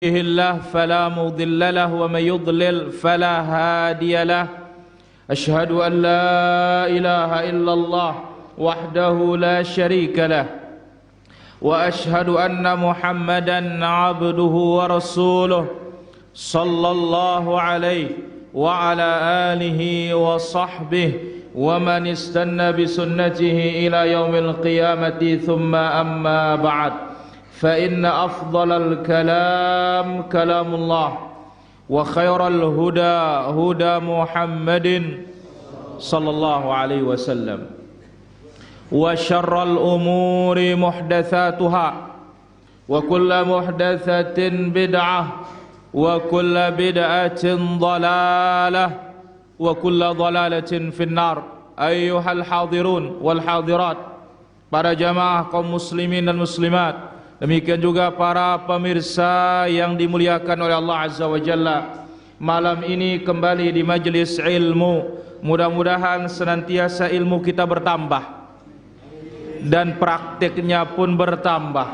الله فلا مضل له ومن يضلل فلا هادي له أشهد أن لا إله إلا الله وحده لا شريك له وأشهد أن محمدا عبده ورسوله صلى الله عليه وعلى آله وصحبه ومن استنى بسنته إلى يوم القيامة ثم أما بعد فإن أفضل الكلام كلام الله وخير الهدى هدى محمد صلى الله عليه وسلم وشر الأمور محدثاتها وكل محدثة بدعة وكل بدعة ضلالة وكل ضلالة في النار أيها الحاضرون والحاضرات para jamaah kaum muslimin dan muslimat, demikian juga para pemirsa yang dimuliakan oleh Allah Azza wa Jalla. Malam ini kembali di majelis ilmu. Mudah-mudahan senantiasa ilmu kita bertambah dan praktiknya pun bertambah.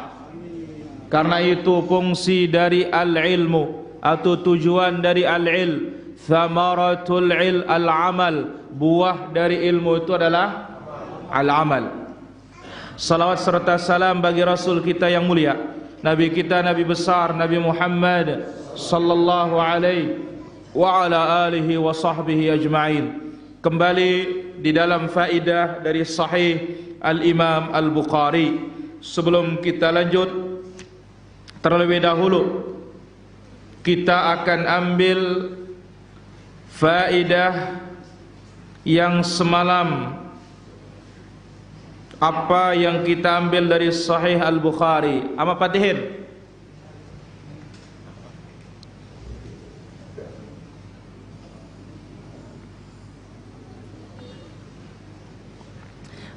Karena itu fungsi dari al-ilmu atau tujuan dari al-ilm, thamaratul al-amal, buah dari ilmu itu adalah al-amal. Salawat serta salam bagi Rasul kita yang mulia, Nabi kita, Nabi besar, Nabi Muhammad sallallahu alaihi wa ala alihi wa sahbihi ajma'in. Kembali di dalam faidah dari Sahih Al-Imam Al-Bukhari. Sebelum kita lanjut, terlebih dahulu kita akan ambil faidah yang semalam, apa yang kita ambil dari Sahih Al-Bukhari. Ama patihin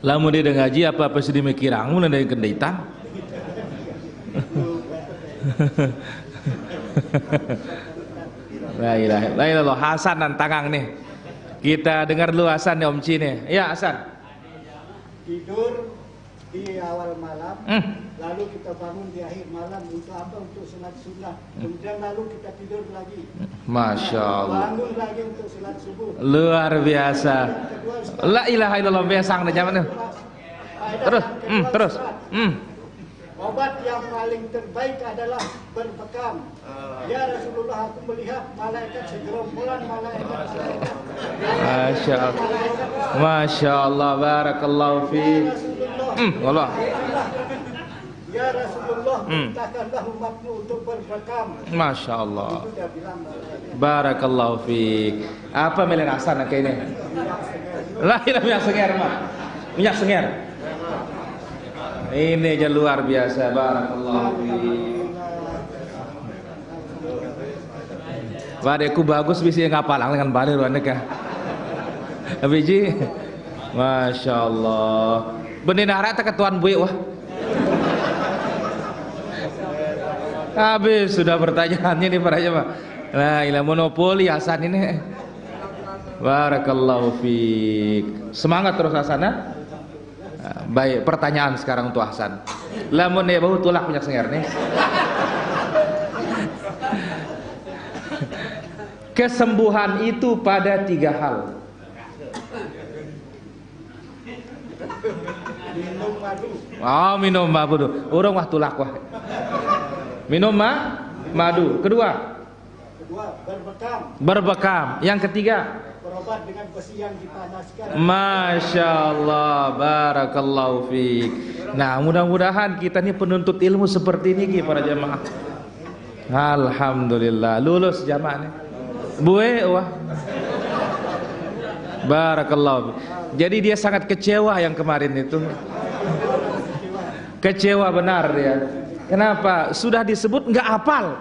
lamun dia ngaji apa-apa sedih mikirang mun ada kendaitan. La ilaha illallah. Hasan dan tangang nih. Kita dengar dulu Hasan ya Om Ci nih. Ya Hasan. Tidur di awal malam, lalu kita bangun di akhir malam untuk apa? Untuk salat sunnah. Kemudian lalu kita tidur lagi. Masya Allah. Bangun lagi untuk salat subuh. Luar biasa. La ilaha illallah biasa nih zaman. Terus. Obat yang paling terbaik adalah berbekam. Ya Rasulullah, aku melihat malaikat segerombolan malaikat. Masya Allah. Masya Allah. Barakallahu fiik. Allah. Ya Rasulullah, perintahkanlah umatmu untuk berbekam. Masya Allah. Barakallahu fiik. Apa milih Hasan kayaknya? Lah ini minyak senger mah. Minyak senger. Ini aja luar biasa. Barakallahu fiik. Badeku bagus bisa ngapalang dengan balik ruannya kah? Abiji, Masya Allah. Benih nara ketuan bui wah. Habis sudah pertanyaannya nih para jemaah. Nah, ilah monopoli Hasan ini. Barakallahu fiik. Semangat terus Hasan. Baik, pertanyaan sekarang untuk Hasan. Lamun ya bau tulak punya senger nih. Kesembuhan itu pada 3 hal. Minum madu. Oh, minum madu. Urang wah tulak wah. Minum madu. Kedua, berbekam. Yang ketiga, berobat dengan besi yang dipanaskan. Masya Allah. Barakallahu fiik. Nah, mudah-mudahan kita ini penuntut ilmu seperti ini para jamaah. Alhamdulillah lulus jamaah nih. Bue wah. Barakallahu. Jadi dia sangat kecewa yang kemarin itu. Kecewa benar dia. Kenapa? Sudah disebut nggak hafal.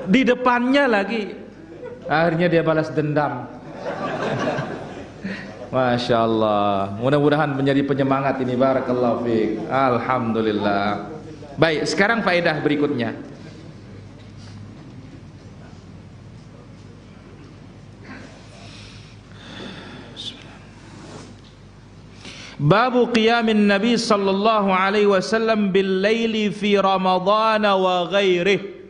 Di depannya lagi. Akhirnya dia balas dendam. Masya Allah. Mudah-mudahan menjadi penyemangat ini. Barakallahu fiik. Alhamdulillah. Baik, sekarang faedah berikutnya. Babu qiyamin Nabi sallallahu alaihi wasallam bil laili fi Ramadhan wa ghairihi.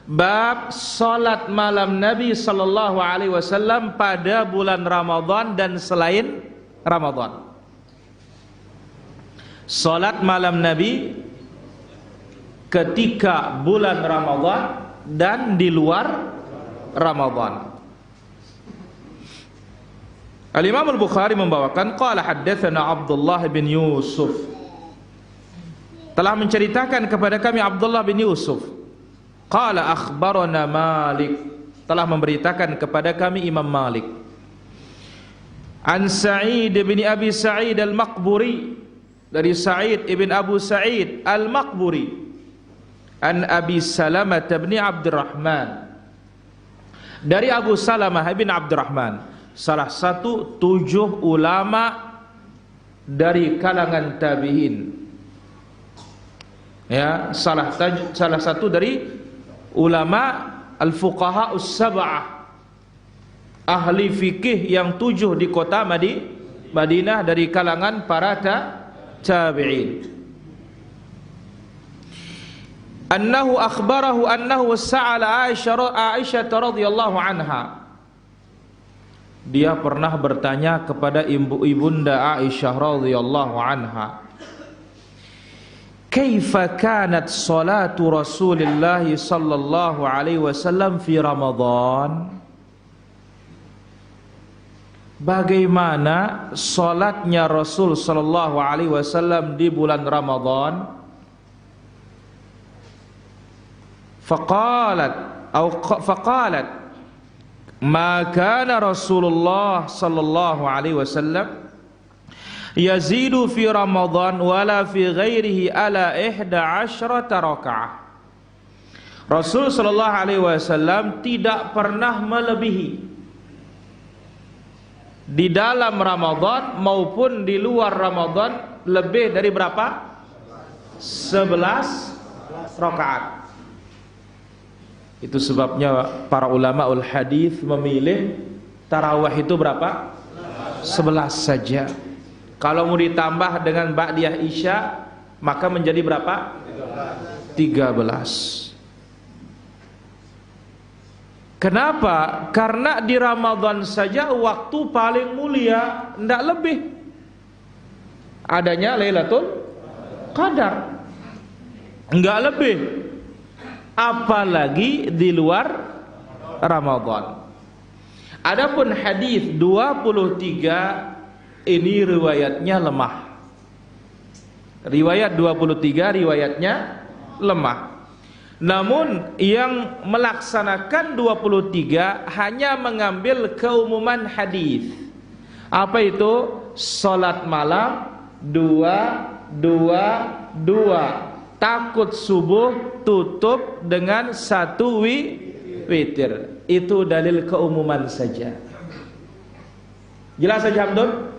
bab salat malam Nabi sallallahu alaihi wasallam pada bulan Ramadan dan selain Ramadan. Salat malam Nabi ketika bulan Ramadan dan di luar Ramadan. Al-Imam Al-Bukhari membawakan qala haddatsana Abdullah bin Yusuf, telah menceritakan kepada kami Abdullah bin Yusuf. Qala akhbarana Malik, telah memberitakan kepada kami Imam Malik. An Sa'id bin Abi Sa'id Al-Maqburi, dari Sa'id ibn Abu Sa'id Al-Maqburi. An Abi Salamah bin Abdurrahman, dari Abu Salamah bin Abdurrahman, salah satu 7 ulama dari kalangan tabi'in. Ya, salah satu dari ulama al-fuqaha us-sab'ah, ahli fikih yang 7 di kota Madinah dari kalangan para tabi'in. Annahu akhbarahu annahu sa'ala Aisyah radhiyallahu anha, dia pernah bertanya kepada ibunda Aisyah radhiyallahu anha, kaifa kanat salatu Rasulillah sallallahu alaihi wasallam fi Ramadan, bagaimana salatnya Rasul sallallahu alaihi wasallam di bulan Ramadan? Faqalat ma kana Rasulullah sallallahu alaihi wasallam yazidu fi Ramadan wala fi ghairihi ala 11 rakaah. Rasul sallallahu alaihi wasallam tidak pernah melebihi di dalam Ramadan maupun di luar Ramadan lebih dari berapa? 11 rakaat. Itu sebabnya para ulama ul hadis memilih tarawih itu berapa? 11 saja. Kalau mau ditambah dengan ba'diyah isya maka menjadi berapa? 13. Kenapa? Karena di Ramadan saja waktu paling mulia, tidak lebih. Adanya Lailatul Qadar, enggak lebih. Apalagi di luar Ramadan. Adapun hadis 23 ini riwayatnya lemah. Riwayat 23 riwayatnya lemah. Namun yang melaksanakan 23 hanya mengambil keumuman hadis. Apa itu? Salat malam 2, 2, 2. Takut subuh tutup dengan 1 witir. Itu dalil keumuman saja. Jelas saja Hamdun?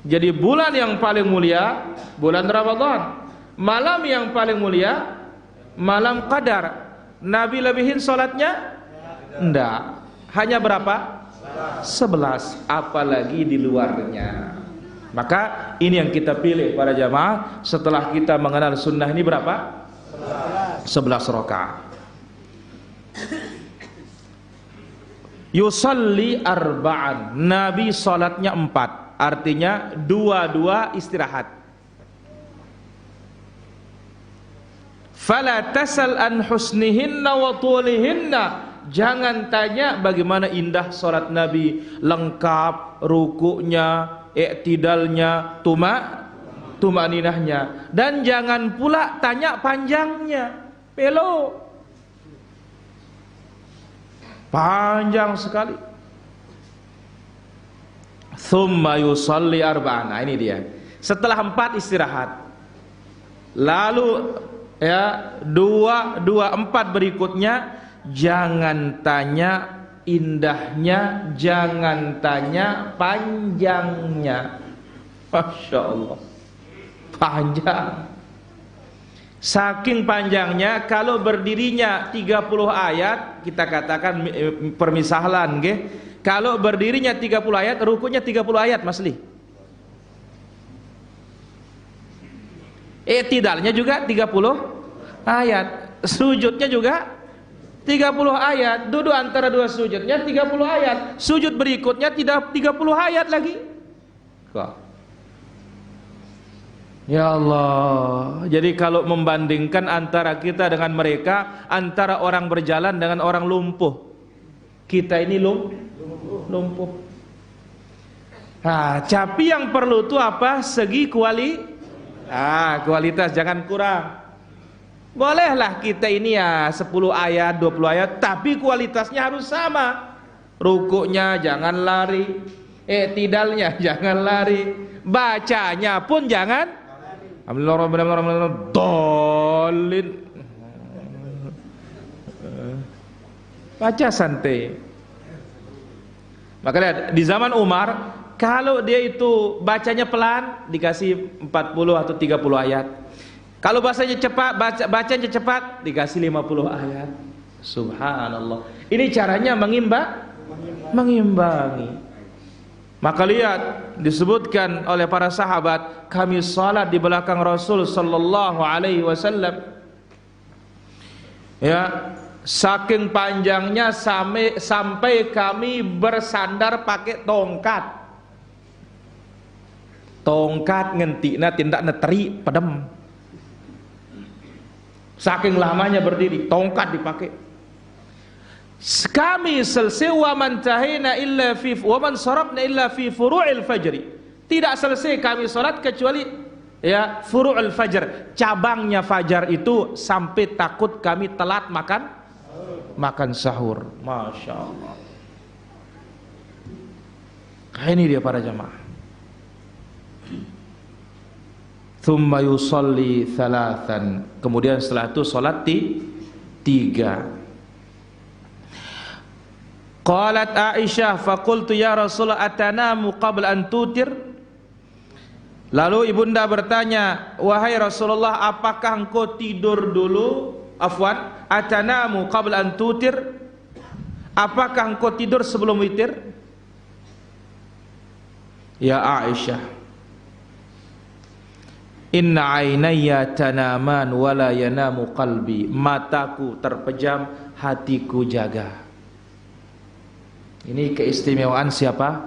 Jadi bulan yang paling mulia bulan Ramadan. Malam yang paling mulia malam Qadar. Nabi lebihin salatnya? Enggak. Hanya berapa? 11. Apalagi di luarnya. Maka ini yang kita pilih para jamaah setelah kita mengenal sunnah ini berapa? 11 rakaat. Yusalli arba'an. Nabi salatnya 4. Artinya 2 istirahat. Fala tasal an husnihinna wa tulihinna. Jangan tanya bagaimana indah salat Nabi, lengkap rukuknya, i'tidalnya, tumaninahnya, dan jangan pula tanya panjangnya. Pelo panjang sekali. Thumma yusalli arba'an. Nah, ini dia. Setelah 4 istirahat. Lalu ya 2, 4 berikutnya jangan tanya indahnya, jangan tanya panjangnya. Masya Allah, panjang. Saking panjangnya, kalau berdirinya 30 ayat, kita katakan permisalan, nggih. Kalau berdirinya 30 ayat, rukunya 30 ayat, Mas Li. I'tidalnya juga 30 ayat, sujudnya juga 30 ayat, duduk antara dua sujudnya 30 ayat, sujud berikutnya tidak 30 ayat lagi. Kok? Ya Allah. Jadi kalau membandingkan antara kita dengan mereka, antara orang berjalan dengan orang lumpuh, kita ini lumpuh. Nah, tapi yang perlu itu apa? Segi kualitas, jangan kurang. Bolehlah kita ini ya 10 ayat, 20 ayat, tapi kualitasnya harus sama. Rukuknya jangan lari, tidalnya jangan lari, bacanya pun jangan dolin. Baca santai. Makanya di zaman Umar, kalau dia itu bacanya pelan, dikasih 40 atau 30 ayat. Kalau bacanya cepat, dikasih 50 ayat. Subhanallah. Ini caranya mengimbangi. Maka lihat, disebutkan oleh para sahabat, kami salat di belakang Rasul sallallahu alaihi wasallam. Ya, saking panjangnya sampai kami bersandar pakai tongkat. Tongkat ngentikna tindak neteri pedem. Saking lamanya berdiri, tongkat dipakai. Kami selesai wa man sarabna illa fi furu'il fajri. Tidak selesai kami salat kecuali ya furu'il fajr, cabangnya fajar itu, sampai takut kami telat makan sahur. Masya Allah. Ini dia para jamaah. Thumma yusalli thalathan. Kemudian setelah itu salat 3. Qalat Aisyah faqultu ya Rasulullah atanamu qabla an tutir. Lalu ibunda bertanya, wahai Rasulullah, apakah engkau tidur dulu? Afwan, atanamu qabla an tutir. Apakah engkau tidur sebelum witir? Ya Aisyah, inna ainayya tanaman wala yanamu qalbi. Mataku terpejam, hatiku jaga. Ini keistimewaan siapa?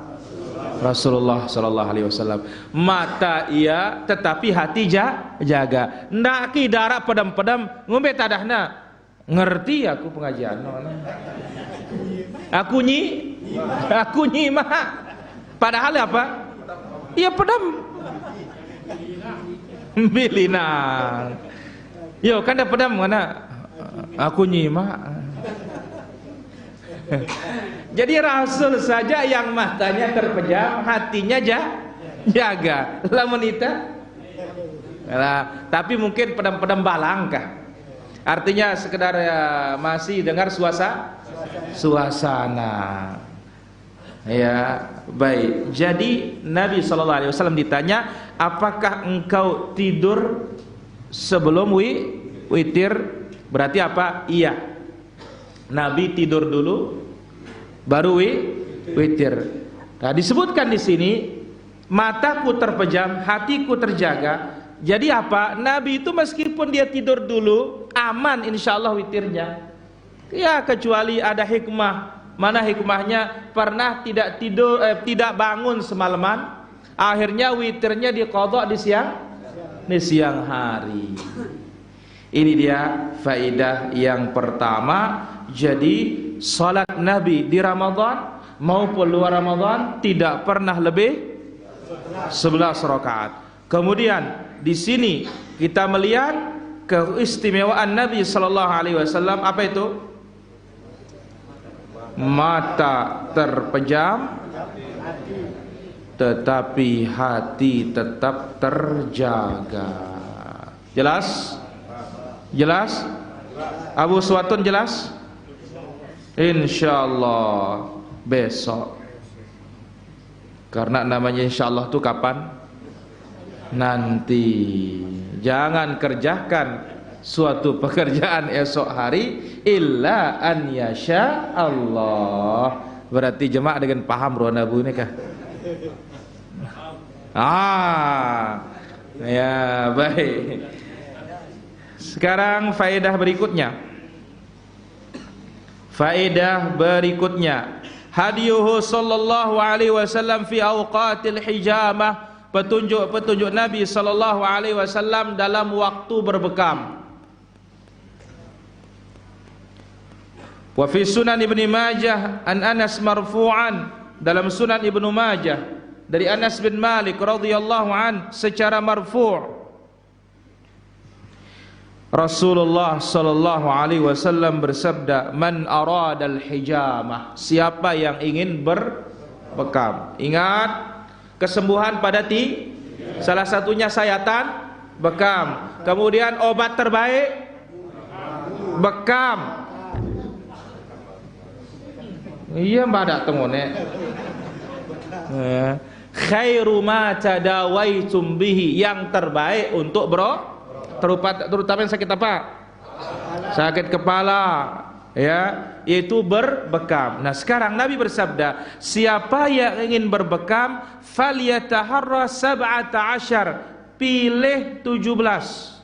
Rasulullah sallallahu alaihi wasallam. Mata iya, tetapi hati jaga. Ndak ki darah pedam-pedam ngombe tadahna. Ngerti aku pengajian. Aku nyimak. Padahal apa? Iya pedam. Bilinang. Yo kan ada pedam mana? Aku nyimak. Jadi Rasul saja yang matanya terpejam, hatinya jaga. Lamun ita. Nah, tapi mungkin pedam-pedam balangkah. Artinya sekedar ya, masih dengar suasana. Ya, baik. Jadi Nabi sallallahu alaihi wasallam ditanya, apakah engkau tidur sebelum witir? Berarti apa? Iya. Nabi tidur dulu baru witir. Nah, disebutkan di sini mataku terpejam, hatiku terjaga. Jadi apa? Nabi itu meskipun dia tidur dulu aman insyaallah witirnya. Ya kecuali ada hikmah. Mana hikmahnya? Pernah tidak tidur tidak bangun semalaman, akhirnya witirnya diqadha di siang hari. Ini dia faedah yang pertama. Jadi salat Nabi di Ramadan maupun luar Ramadan tidak pernah lebih 11 rakaat. Kemudian di sini kita melihat keistimewaan Nabi sallallahu alaihi wasallam, apa itu? Mata terpejam tetapi hati tetap terjaga. Jelas? Jelas? Abu Suwatun jelas? Insyaallah besok. Karena namanya insyaallah itu kapan? Nanti. Jangan kerjakan suatu pekerjaan esok hari illa an yasha Allah. Berarti jemaah dengan paham ruang nabu ini kah? Ya baik. Sekarang faedah berikutnya. Faedah berikutnya, hadiyuhu sallallahu alaihi wasallam fi awqatil hijamah, petunjuk-petunjuk Nabi sallallahu alaihi wasallam dalam waktu berbekam. Wa fi Sunan Ibnu Majah an Anas marfu'an, dalam Sunan Ibnu Majah dari Anas bin Malik radhiyallahu an secara marfu', Rasulullah sallallahu alaihi wasallam bersabda, man aradal hijamah, siapa yang ingin berbekam. Ingat, kesembuhan pada salah satunya sayatan, bekam. Kemudian obat terbaik, bekam. Iya mbak ada temune. Khairu ma tadawaitum bihi, yang terbaik untuk terutama yang sakit apa? Sakit kepala, ya, yaitu berbekam. Nah, sekarang Nabi bersabda, siapa yang ingin berbekam, falyataharra 17, pilih 17.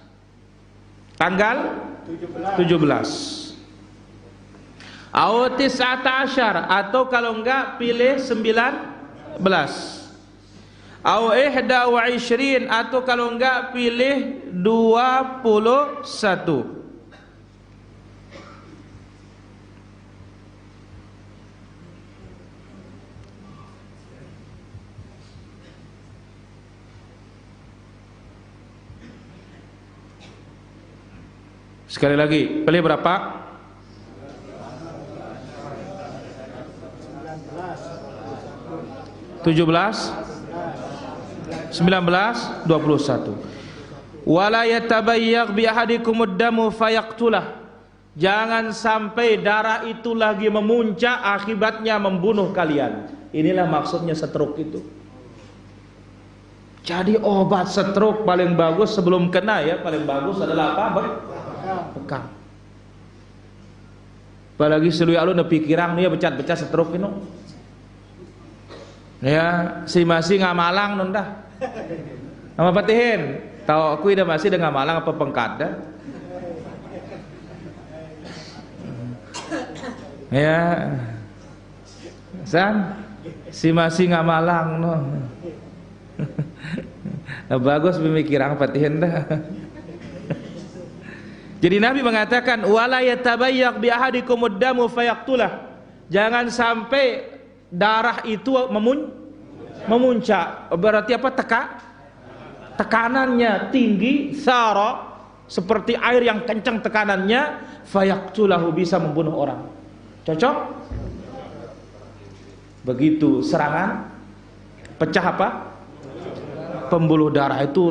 Tanggal 17. Au 19, atau kalau enggak pilih 19. Au 21, atau kalau enggak pilih 21. Sekali lagi, pilih berapa? 17, 19, 21. Wala yatabayyaq bi ahadikumud damu fayaqtulah. Jangan sampai darah itu lagi memuncak, akibatnya membunuh kalian. Inilah maksudnya stroke itu. Jadi obat stroke paling bagus sebelum kena, ya, paling bagus adalah apa? Bekam. Apalagi seluruh alun pikiran nih becat-becat stroke ini. Ya, si masih ngamalang nunda. Nama patihin, tahu aku ida masih dengan ngamalang apa pengkada. Ya, san, si masih ngamalang no. Nah, bagus pemikiran patihin dah. Jadi Nabi mengatakan, wala yatabayyaq bi ahadikumud damu fayaqtulah. Jangan sampai darah itu memuncak. Berarti apa? Tekanannya tinggi, sara, seperti air yang kencang tekanannya, fayaqtulahu, bisa membunuh orang. Cocok? Begitu serangan, pecah apa? Pembuluh darah itu,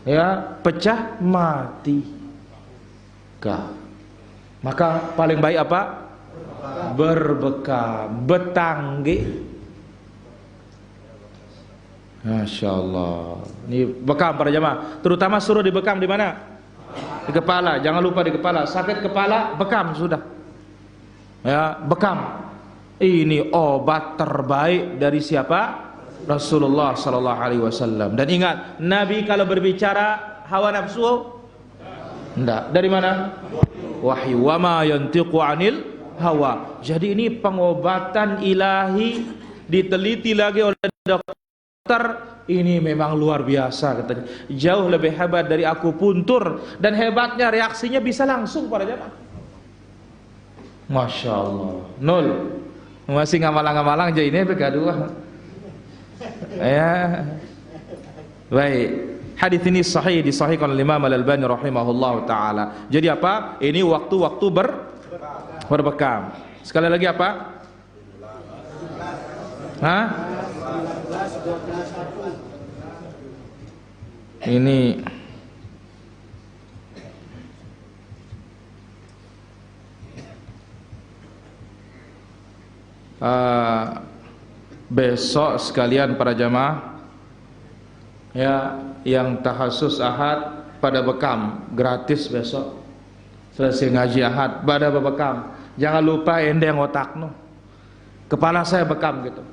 ya, pecah, mati. Maka paling baik apa? Berbekam, betangge. Masya Allah. Ini bekam para jamaah. Terutama suruh dibekam di mana? Di kepala. Jangan lupa di kepala. Sakit kepala, bekam sudah. Ya, bekam. Ini obat terbaik dari siapa? Rasulullah sallallahu alaihi wasallam. Dan ingat, Nabi kalau berbicara hawa nafsu, enggak. Dari mana? Wahyu. Wa ma yantiqu anil hawa. Jadi ini pengobatan ilahi, diteliti lagi oleh dokter. Ini memang luar biasa katanya. Jauh lebih hebat dari akupuntur, dan hebatnya reaksinya bisa langsung para jamaah. Masya Allah. Nol. Masih ngamalang-ngamalang aja ini kedua. Ya. Baik. Hadis ini sahih, disahihkan oleh Imam Al-Albani rahimahullahu taala. Jadi apa? Ini waktu-waktu berbekam. Sekali lagi apa? Hah? Ini besok sekalian para jamaah, ya, yang tahasus ahad pada bekam gratis besok. Selesai ngaji ahad pada bekam. Jangan lupa endeng otakno. Kepala saya bekam gitu.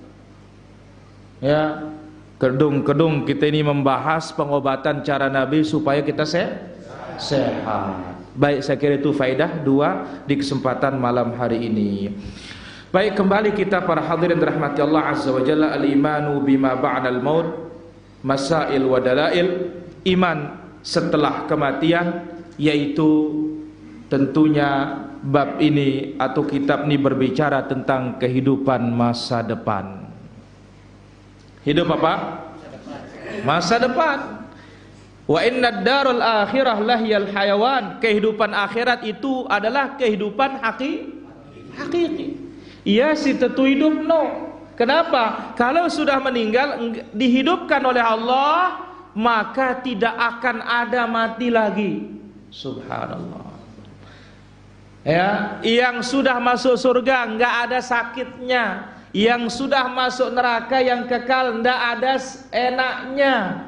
Ya, kedung kita ini membahas pengobatan cara Nabi supaya kita sehat. Baik, saya kira itu faedah dua di kesempatan malam hari ini. Baik, kembali kita para hadirin dirahmati Allah Azza wa Jalla, al-imanu bima ba'dal maut, masail wa dalail. Iman setelah kematian, yaitu tentunya bab ini atau kitab ini berbicara tentang kehidupan masa depan. Hidup apa? Masa depan. Wa inna ad-darul akhirah lahiyal hayawan. Kehidupan akhirat itu adalah kehidupan hakiki. Iya sih, tentu hidup no. Kenapa? Kalau sudah meninggal dihidupkan oleh Allah, maka tidak akan ada mati lagi. Subhanallah. Ya, yang sudah masuk surga enggak ada sakitnya. Yang sudah masuk neraka yang kekal enggak ada enaknya.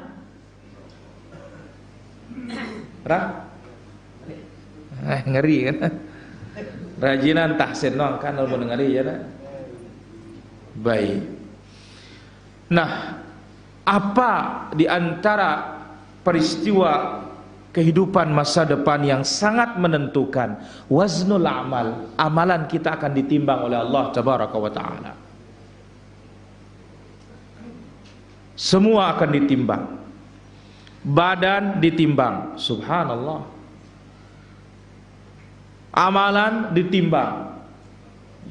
Ngeri kan? Rajinan tahsin doang kan kalau ngeri ya nak. Baik. Nah, apa di antara peristiwa kehidupan masa depan yang sangat menentukan? Waznul amal. Amalan kita akan ditimbang oleh Allah Tabaraka wa Ta'ala. Semua akan ditimbang. Badan ditimbang, subhanallah. Amalan ditimbang,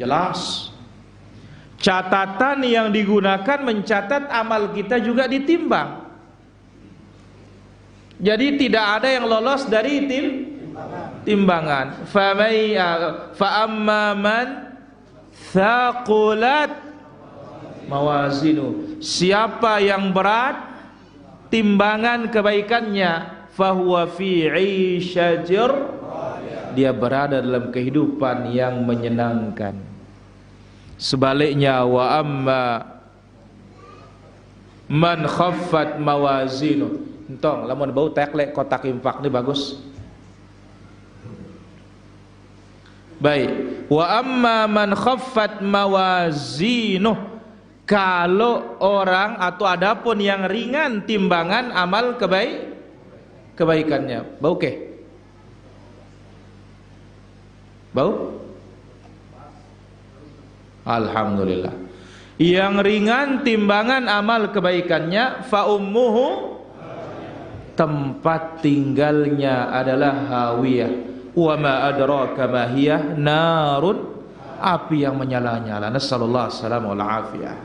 jelas. Catatan yang digunakan mencatat amal kita juga ditimbang. Jadi tidak ada yang lolos dari timbangan. Fa amma man thaqulat mawazinu. Siapa yang berat timbangan kebaikannya, fahuwa fi 'ishatir, dia berada dalam kehidupan yang menyenangkan. Sebaliknya, wa amma man khaffat mawazinu. Entong lamun bau teklek kotak infak ini bagus. Baik, wa amma man khaffat mawazinu. Kalau orang atau adapun yang ringan timbangan amal kebaikannya, bau ke? Bau? Alhamdulillah. Yang ringan timbangan amal kebaikannya, fa ummuhu, tempat tinggalnya adalah hawiyah. Wa ma adraka ma hiya, narun, api yang menyala-nyala. Nasallallahu alaihi wasallam wal afiyah.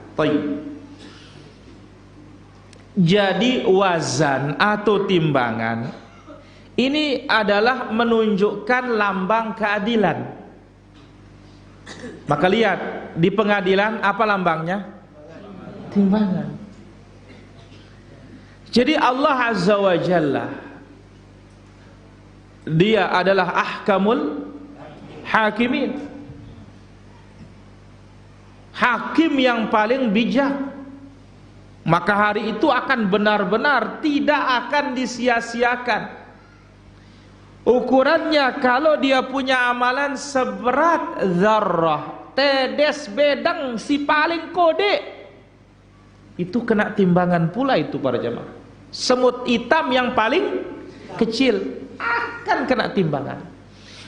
Jadi wazan atau timbangan ini adalah menunjukkan lambang keadilan. Maka lihat di pengadilan apa lambangnya? Timbangan. Jadi Allah Azza wa Jalla, Dia adalah ahkamul hakimin, hakim yang paling bijak. Maka hari itu akan benar-benar tidak akan disia-siakan. Ukurannya kalau dia punya amalan seberat zarrah, tedes bedang si paling kode, itu kena timbangan pula itu para jemaah. Semut hitam yang paling kecil akan kena timbangan.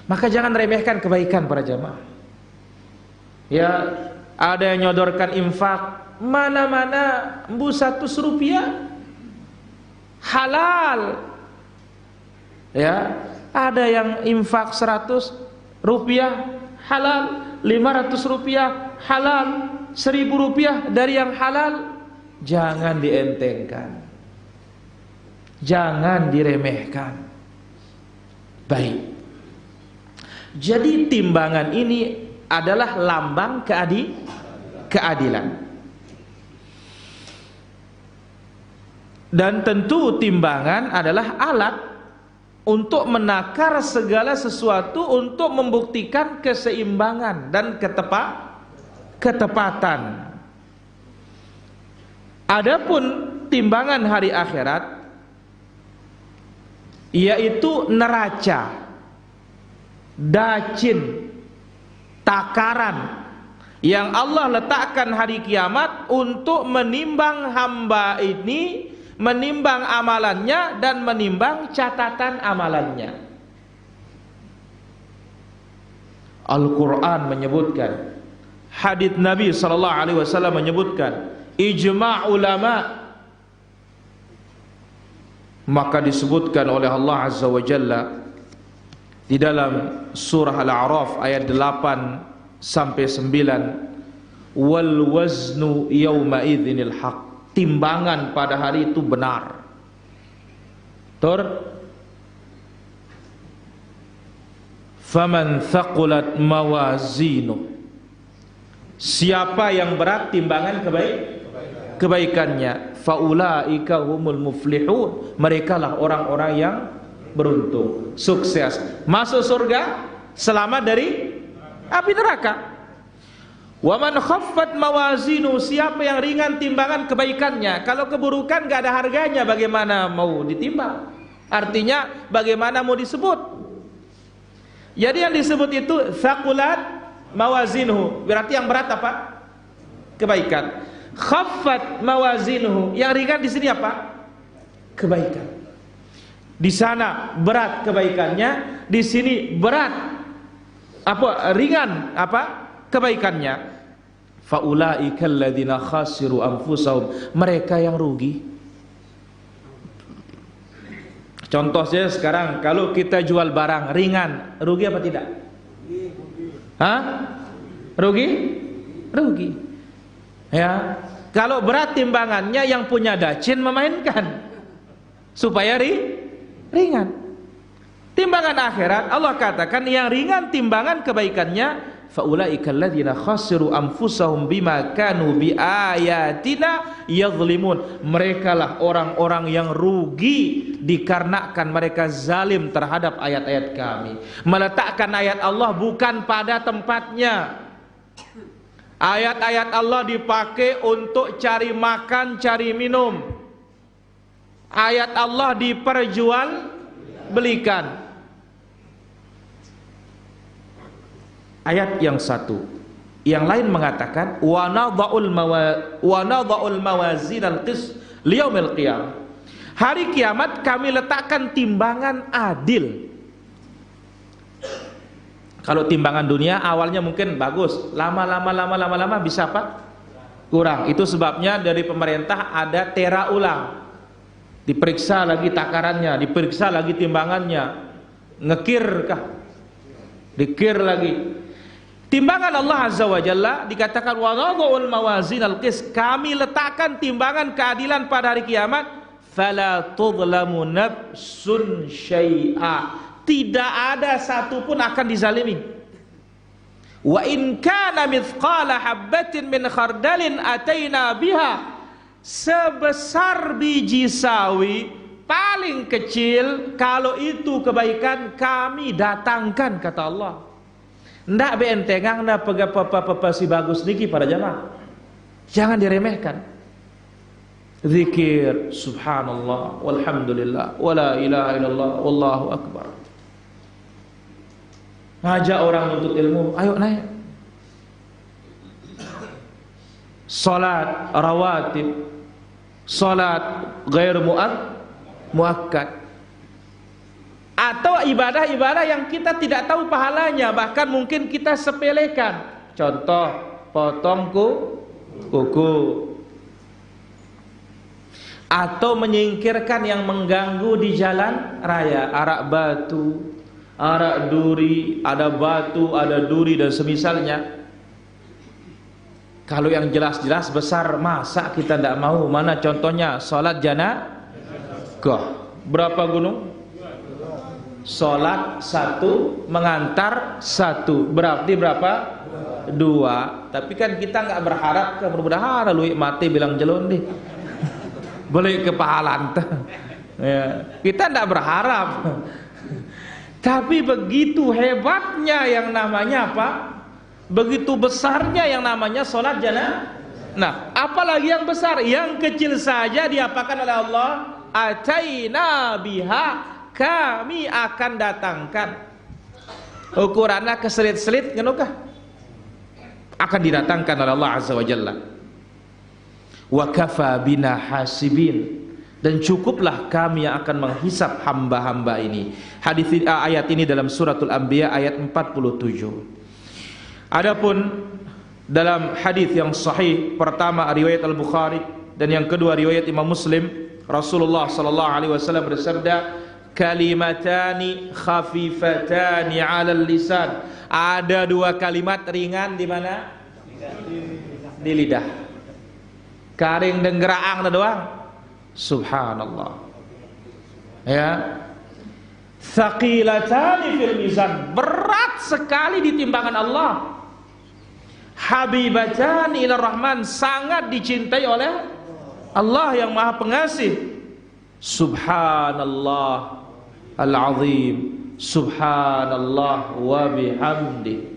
Maka jangan remehkan kebaikan para jemaah. Ya, ada yang nyodorkan infak, mana-mana embu 100 rupiah halal. Ya, ada yang infak 100 rupiah halal, 500 rupiah halal, 1000 rupiah dari yang halal. Jangan dientengkan, jangan diremehkan. Baik. Jadi timbangan ini adalah lambang keadilan. Dan tentu timbangan adalah alat untuk menakar segala sesuatu, untuk membuktikan keseimbangan dan ketepatan. Adapun timbangan hari akhirat, yaitu neraca, dacin, takaran yang Allah letakkan hari kiamat untuk menimbang hamba ini, menimbang amalannya dan menimbang catatan amalannya. Al-Quran menyebutkan, hadits Nabi SAW menyebutkan, ijma' ulama. Maka disebutkan oleh Allah Azza wa Jalla di dalam surah Al-A'raf ayat 8 sampai 9, wal waznu yawma idzinil haq, timbangan pada hari itu benar. Faman thaqulat mawazinu, siapa yang berat timbangan kebaikannya, faulaika humul muflihun, merekalah orang-orang yang beruntung, sukses, masuk surga, selamat dari api neraka. Wa man khaffat mawazinu, siapa yang ringan timbangan kebaikannya, kalau keburukan gak ada harganya, bagaimana mau ditimbang? Artinya bagaimana mau disebut? Jadi yang disebut itu thaqulat mawazinuhu, berarti yang berat apa? Kebaikan. Khaffat mawazinuhu, yang ringan di sini apa? Kebaikan. Di sana berat kebaikannya, di sini berat apa? Ringan apa? Kebaikannya. Faulaika alladzina khasiru anfusahum, mereka yang rugi. Contoh saja sekarang, kalau kita jual barang ringan, rugi apa tidak? Hah? Rugi? Rugi. Ya. Kalau berat timbangannya, yang punya dacin memainkan supaya ringan. Timbangan akhirat, Allah katakan yang ringan timbangan kebaikannya, faulaika alladzina khasiru anfusahum bima kanu biayatina yadhlimun, merekalah orang-orang yang rugi dikarenakan mereka zalim terhadap ayat-ayat kami, meletakkan ayat Allah bukan pada tempatnya. Ayat-ayat Allah dipakai untuk cari makan, cari minum. Ayat Allah diperjualbelikan. Ayat yang satu, yang lain mengatakan wa nadha'ul mawazinal qist liyaumil qiyamah, hari kiamat kami letakkan timbangan adil. Kalau timbangan dunia awalnya mungkin bagus, lama-lama bisa apa? Kurang. Itu sebabnya dari pemerintah ada tera ulang, diperiksa lagi takarannya, diperiksa lagi timbangannya, ngekir kah? Dikir lagi. Timbangan Allah Azza wa Jalla dikatakan wa nadha'ul mawazinal qist, kami letakkan timbangan keadilan pada hari kiamat, fala tudlamu nafsun syai'a, tidak ada satupun akan dizalimi. Wa in kana mithqala habbatin min khardalin ataina biha, sebesar biji sawi paling kecil, kalau itu kebaikan kami datangkan, kata Allah. Ndak bentengang ndak pega si bagus niki para jamaah. Jangan diremehkan. Zikir subhanallah walhamdulillah wala ilaha illallah wallahu akbar. Ngajak orang nuntut ilmu, ayo naik. Salat rawatib, salat ghair muakkad, atau ibadah-ibadah yang kita tidak tahu pahalanya, bahkan mungkin kita sepelekan. Contoh, potong kuku, atau menyingkirkan yang mengganggu di jalan raya, arak batu, arak duri, ada batu, ada duri dan semisalnya. Kalau yang jelas-jelas besar, masa kita tidak mau? Mana contohnya? Salat janazah. Berapa gunung? Salat satu, mengantar satu, berarti berapa? Dua. Tapi kan kita nggak berharap, mudah-mudahan lu mati bilang jelon deh, boleh kepahalan. Ya, kita nggak berharap. Tapi begitu hebatnya yang namanya apa? Begitu besarnya yang namanya salat janazah. Nah, apalagi yang besar, yang kecil saja diapakan oleh Allah? Ataina biha, kami akan datangkan. Ukurannya keselit-selit ngenukah? Akan didatangkan oleh Allah Azza wa Jalla. Wa kafa bina hasibin, dan cukuplah kami yang akan menghisap hamba-hamba ini. Ayat ini dalam suratul Anbiya ayat 47. Adapun dalam hadis yang sahih, pertama riwayat Al-Bukhari dan yang kedua riwayat Imam Muslim, Rasulullah sallallahu alaihi wasallam bersabda, kalimatani khafifatani 'alal lisan. Ada dua kalimat ringan di mana? Di lidah. Karing dan geraang doang. Subhanallah. Ya. Thaqilatani fil mizan, berat sekali di timbangan Allah. Habibatani ila Rahman, sangat dicintai oleh Allah yang Maha Pengasih. Subhanallah al-azim, subhanallah wa bihamdi,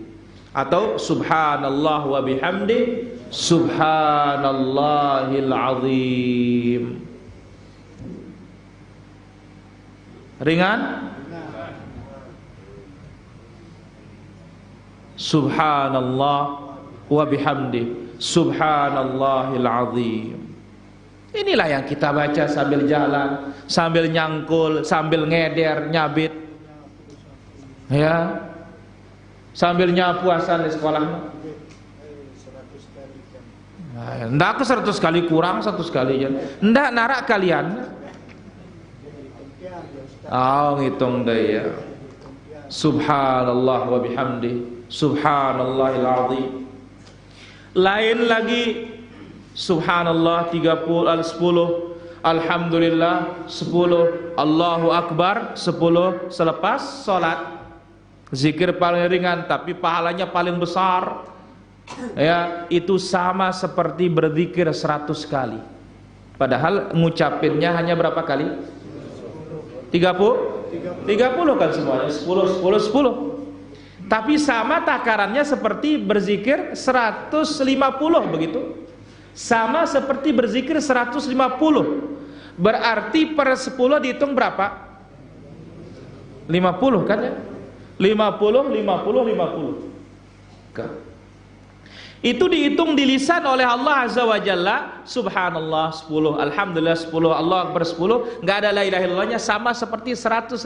atau subhanallah wa bihamdi, subhanallahil azim. Ringan? Subhanallah wa bihamdi, subhanallahil azim. Inilah yang kita baca sambil jalan, sambil nyangkul, sambil ngeder, nyabit, ya, sambil nyapu asal di sekolah. Ndak ke 100 kali, kurang 100 kali ya. Ndak narak kalian. Oh, ngitung deh ya. Subhanallah wa bihamdi, subhanallahil azim. Lain lagi subhanallah 10, alhamdulillah 10, Allahu akbar 10 selepas salat. Zikir paling ringan tapi pahalanya paling besar. Ya, itu sama seperti berzikir 100 kali. Padahal ngucapinnya hanya berapa kali? 30 kan semuanya, 10 10. Tapi sama takarannya seperti berzikir 150 begitu. Sama seperti berzikir 150. Berarti per 10 dihitung berapa? 50 kan ya? 50. Itu dihitung di lisan oleh Allah Azza wa Jalla. Subhanallah 10, alhamdulillah 10, Allah Akbar 10, enggak ada la ilaha illallahnya, sama seperti 150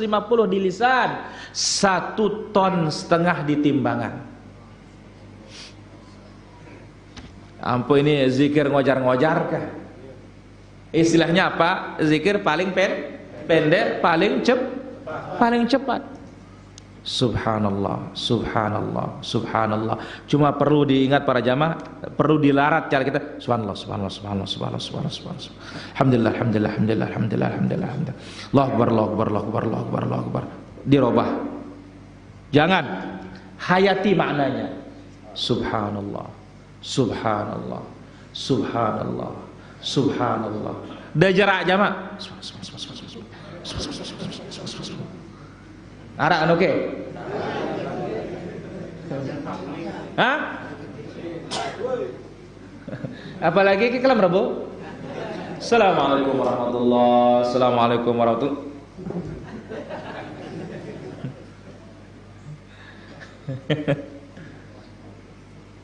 di lisan. 1,5 ton di timbangan. Ampun, ini zikir ngojar-ngojar kah? Istilahnya apa? Zikir paling pendek, paling cepat. Subhanallah, subhanallah, subhanallah. Cuma perlu diingat para jamaah, perlu dilarat cara kita. Subhanallah, subhanallah, subhanallah, subhanallah, subhanallah, subhanallah. Alhamdulillah, alhamdulillah, alhamdulillah, alhamdulillah, alhamdulillah, alhamdulillah. Allahu akbar, Allahu akbar, Allahu akbar, Allahu akbar, Allahu akbar. Dirobah. Jangan hayati maknanya. Subhanallah, subhanallah, subhanallah, subhanallah. Dah jarak jamaah. Arakan oke? Hah? Apalagi ke kalam Rabu? Assalamualaikum warahmatullahi. Assalamualaikum warahmatullahi.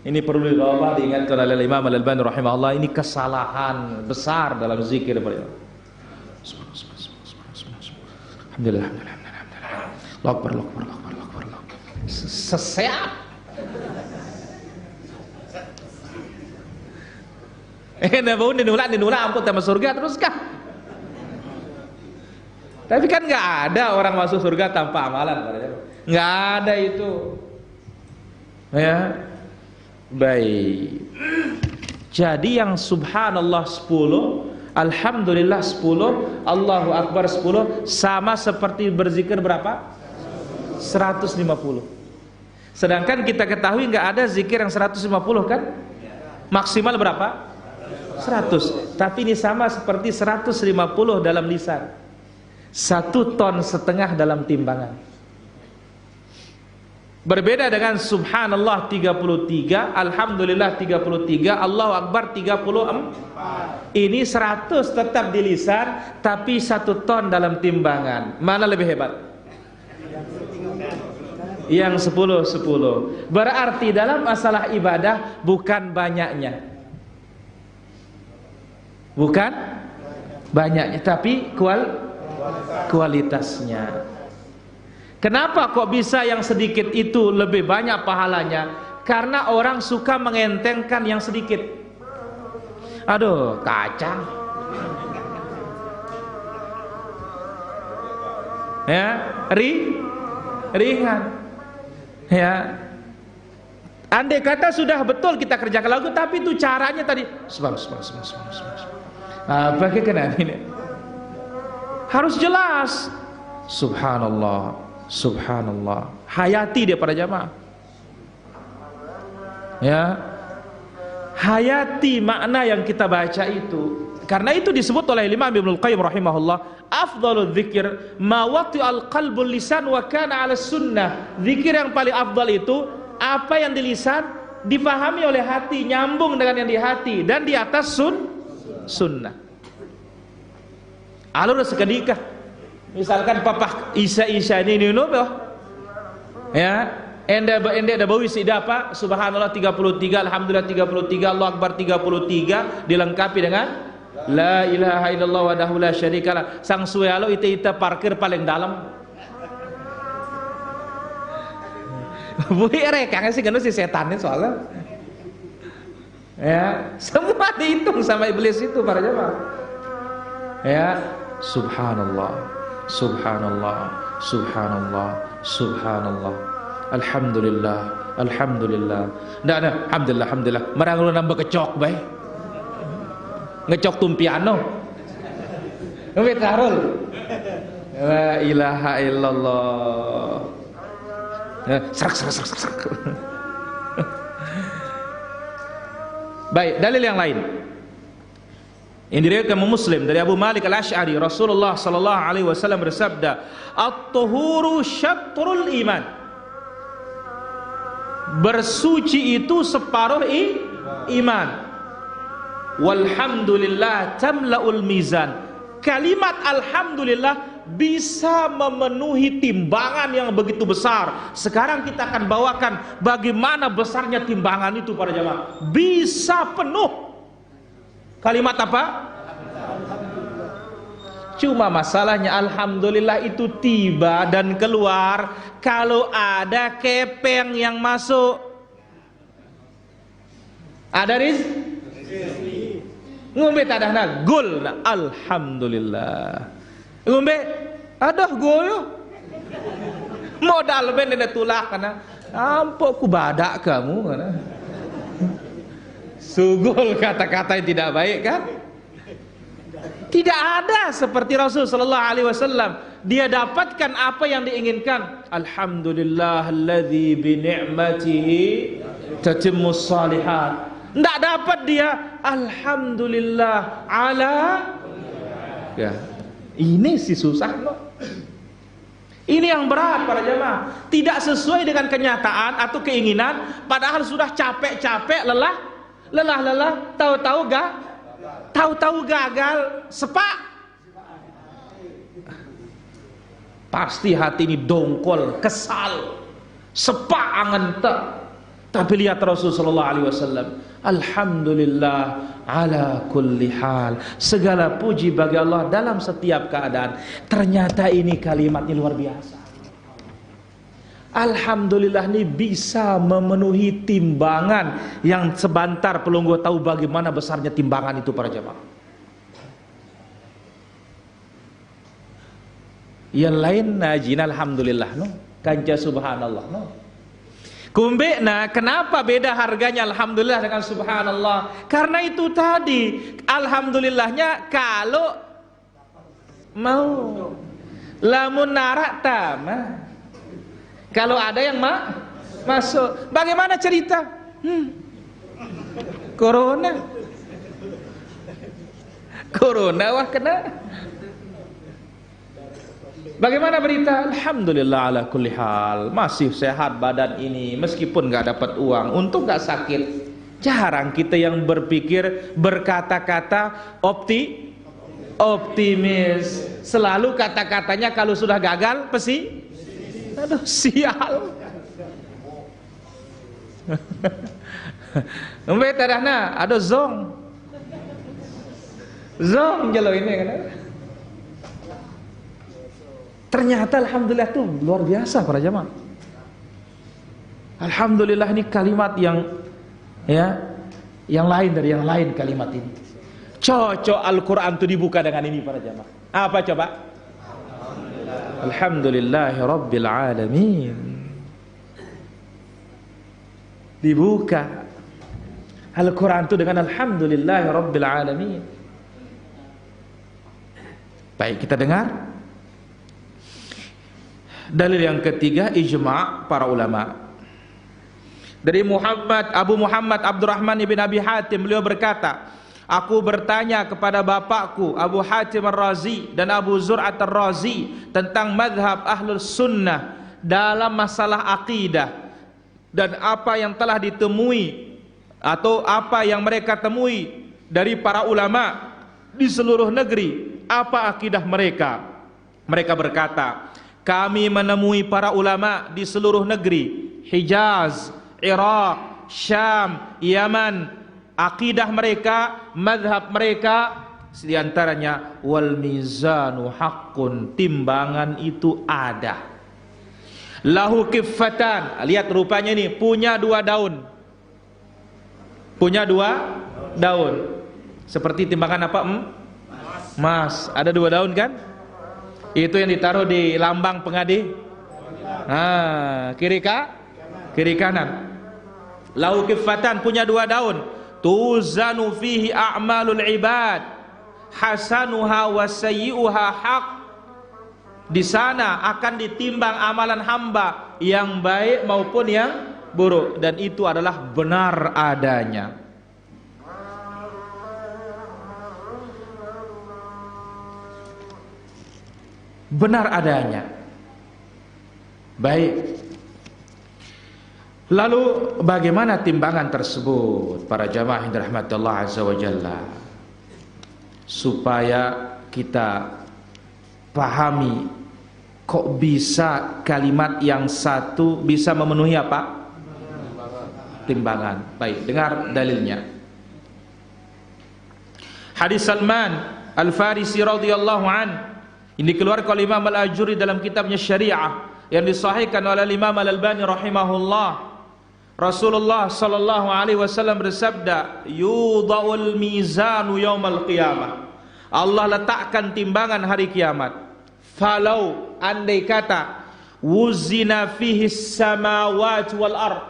Ini perlu diingatkan oleh Imam Al-Albani rahimahullah. Ini kesalahan besar dalam zikir. Alhamdulillah, alhamdulillah. Akbar, akbar, akbar, akbar, akbar. Seseap. Bau dinulak ampun sama surga teruskah? Tapi kan nggak ada orang masuk surga tanpa amalan, nggak ada itu. Ya, baik. Jadi yang subhanallah 10, alhamdulillah 10, Allahu akbar 10, sama seperti berzikir berapa? 150. Sedangkan kita ketahui nggak ada zikir yang 150 kan? Maksimal berapa? 100. Tapi ini sama seperti 150 dalam lisan. 1,5 ton dalam timbangan. Berbeda dengan subhanallah 33, alhamdulillah 33, Allahu akbar 34. Ini 100 tetap di lisan, tapi 1 ton dalam timbangan. Mana lebih hebat? Yang 10. Berarti dalam masalah ibadah bukan banyaknya, bukan banyaknya, tapi kualitasnya. Kenapa kok bisa yang sedikit itu lebih banyak pahalanya? Karena orang suka mengentengkan yang sedikit. Aduh, kacang. Ya, ringan. Ya. Andai kata sudah betul kita kerjakan lagu, tapi itu caranya tadi apa kena ini? Harus jelas. Subhanallah, subhanallah. Hayati dia para jamaah. Ya. Hayati makna yang kita baca itu. Karena itu disebut oleh Imam Ibnul Qayyim rahimahullah, afdalul dzikir ma wati'al qalbul lisan wa kana 'ala sunnah. Zikir yang paling afdal itu apa yang di lisan dipahami oleh hati, nyambung dengan yang di hati dan di atas sunnah. Alur sekedika. Misalkan papa Isa ini nopo. Ya, enda ada bawi sidapa subhanallah 33, alhamdulillah 33, Allahu akbar 33 dilengkapi dengan la ilaha illallah wahdahu la syarikalah. Sang suelo ita parkir paling dalam. Bui rekangnya sih si setannya soalnya. Ya, semua dihitung sama iblis itu para jemaah. Ya, subhanallah, subhanallah, subhanallah, subhanallah. Alhamdulillah, alhamdulillah. Ndak ada, alhamdulillah, alhamdulillah. Marang lu nambah kecok bae. Ngecok tumpiano. Ngombe tarul. La ilaha illallah. Serak. Baik, dalil yang lain. Ini diriwayatkan Muslim dari Abu Malik Al-Asy'ari, Rasulullah sallallahu alaihi wasallam bersabda, "At-tuhuru syatrul iman." Bersuci itu separuh iman. Walhamdulillah tamla'ul mizan. Kalimat alhamdulillah bisa memenuhi timbangan yang begitu besar. Sekarang kita akan bawakan bagaimana besarnya timbangan itu para jamaah. Bisa penuh. Kalimat apa? Cuma masalahnya alhamdulillah itu tiba dan keluar kalau ada kepeng yang masuk. Ada rizki. Ngombe tadahna gul alhamdulillah. Ngombe aduh goyo. Modal ben ada tulah kana. Ampok ku badak kamu kana. Sugul kata-kata yang tidak baik kan? Tidak ada seperti Rasul sallallahu alaihi wasallam. Dia dapatkan apa yang diinginkan. Alhamdulillahilladzi bi ni'matihi tatimmus shalihat. Tidak dapat dia alhamdulillah ala ya. Ini si susah loh. Ini yang berat para jemaah. Tidak sesuai dengan kenyataan atau keinginan, padahal sudah capek-capek, lelah, tahu-tahu gagal, sepak. Pasti hati ini dongkol, kesal, sepak angen tak. Tapi lihat Rasulullah SAW, alhamdulillah ala kulli hal. Segala puji bagi Allah dalam setiap keadaan. Ternyata ini kalimatnya luar biasa. Alhamdulillah ini bisa memenuhi timbangan yang sebentar pelunggu tahu bagaimana besarnya timbangan itu para jemaah. Yang lain najin alhamdulillah no, kanca subhanallah no. Kumbe nah kenapa beda harganya alhamdulillah dengan subhanallah? Karena itu tadi alhamdulillahnya kalau mau lamun narak tamah. Kalau ada yang masuk, bagaimana cerita? Corona wah kena. Bagaimana berita? Alhamdulillah ala kulli hal, masih sehat badan ini meskipun nggak dapat uang, untung nggak sakit. Jarang kita yang berpikir berkata-kata optimis. Selalu kata-katanya kalau sudah gagal aduh sial. Umbe tadahna ada zong jelo ini kan. Ternyata alhamdulillah itu luar biasa para jamaah. Alhamdulillah, ini kalimat yang lain dari yang lain kalimat ini. Cocok Al-Quran itu dibuka dengan ini para jamaah. Apa coba? Alhamdulillahi Rabbil Alamin. Dibuka Al-Quran itu dengan Alhamdulillahi Rabbil Alamin. Baik, kita dengar dalil yang ketiga, ijma' para ulama. Dari Abu Muhammad Abdurrahman ibn Abi Hatim, beliau berkata, aku bertanya kepada bapakku Abu Hatim Ar-Razi dan Abu Zur'at Ar-Razi tentang madhab Ahlus Sunnah dalam masalah akidah, dan apa yang telah ditemui atau apa yang mereka temui dari para ulama di seluruh negeri, apa akidah mereka. Mereka berkata, kami menemui para ulama di seluruh negeri, Hijaz, Iraq, Syam, Yaman. Akidah mereka, madhab mereka, diantaranya wal mizanu haqqun, timbangan itu ada. Lahu kiffatan, lihat rupanya ini punya dua daun. Punya dua daun. Seperti timbangan apa? Mas. Ada dua daun kan? Itu yang ditaruh di lambang pengadih. Kiri kanan. Lahu kiffatan, punya dua daun. Tuzanu fihi a'malul ibad, hasanuha wa sayyi'uha haq. Di sana akan ditimbang amalan hamba yang baik maupun yang buruk, dan itu adalah benar adanya. Benar adanya. Baik. Lalu bagaimana timbangan tersebut para jamaah yang dirahmati Allah Azza wa Jalla, supaya kita pahami kok bisa kalimat yang satu bisa memenuhi apa? Timbangan. Baik, dengar dalilnya. Hadis Salman Al-Farisi radhiyallahu an, ini dikeluarkan oleh Imam Al-Ajuri dalam kitabnya Syariah, yang disahihkan oleh Imam Al-Albani rahimahullah. Rasulullah sallallahu alaihi wasallam bersabda, yudha'ul mizanu yaumal qiyamah, Allah letakkan timbangan hari kiamat. Falau, andai kata, wuzina fihi samawati wal ard,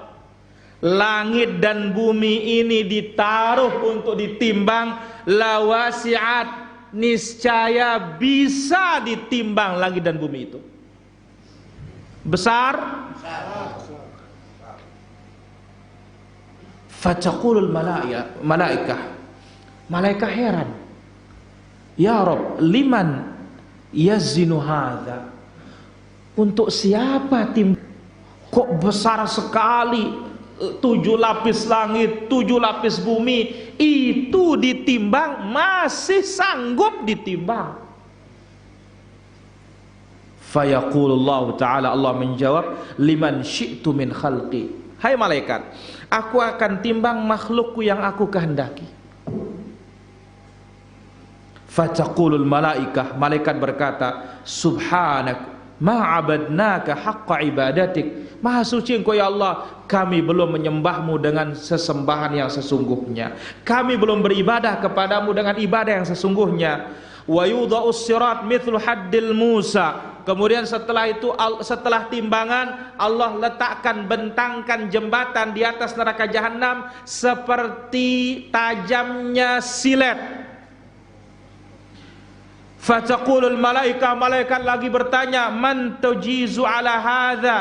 langit dan bumi ini ditaruh untuk ditimbang, lawasi'at, niscaya bisa ditimbang langit dan bumi itu. Besar. Fataqulul malaikah, malaikat heran, ya Rabb, liman yazinu hadza, untuk siapa kok besar sekali, 7 lapis langit, 7 lapis bumi itu ditimbang, masih sanggup ditimbang. Fayaqulullahu ta'ala, Allah menjawab, liman syi'tu min khalqi, hai malaikat, aku akan timbang makhlukku yang aku kehendaki. Fataqulul malaikah, malaikat berkata, subhanak ma abadnaka haqqa ibadatik, maha suci engkau ya Allah, kami belum menyembahmu dengan sesembahan yang sesungguhnya, kami belum beribadah kepadamu dengan ibadah yang sesungguhnya. Wa yudha'us sirat mithlu haddil Musa, kemudian setelah itu, setelah timbangan, Allah letakkan, bentangkan jembatan di atas neraka jahanam seperti tajamnya silet. Fataqulul malaikah, malaikat lagi bertanya, man tujizu ala hadza,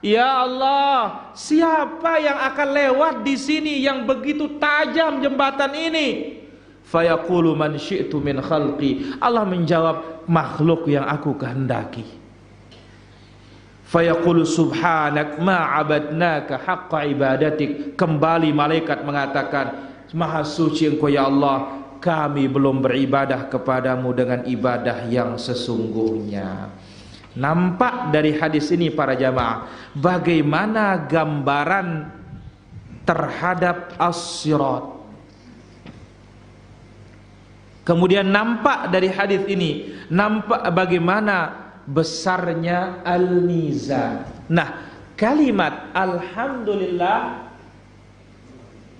ya Allah, siapa yang akan lewat di sini yang begitu tajam jembatan ini? Fayaqulu man syi'tu min khalqi, Allah menjawab, makhluk yang aku kehendaki. Fayaqulu subhanak ma abadnaka haqqa ibadatik, kembali malaikat mengatakan, maha suci engkau ya Allah, kami belum beribadah kepadamu dengan ibadah yang sesungguhnya. Nampak dari hadis ini para jamaah, bagaimana gambaran terhadap as-sirat. Kemudian nampak dari hadis ini, nampak bagaimana besarnya al-mizan. Nah, kalimat alhamdulillah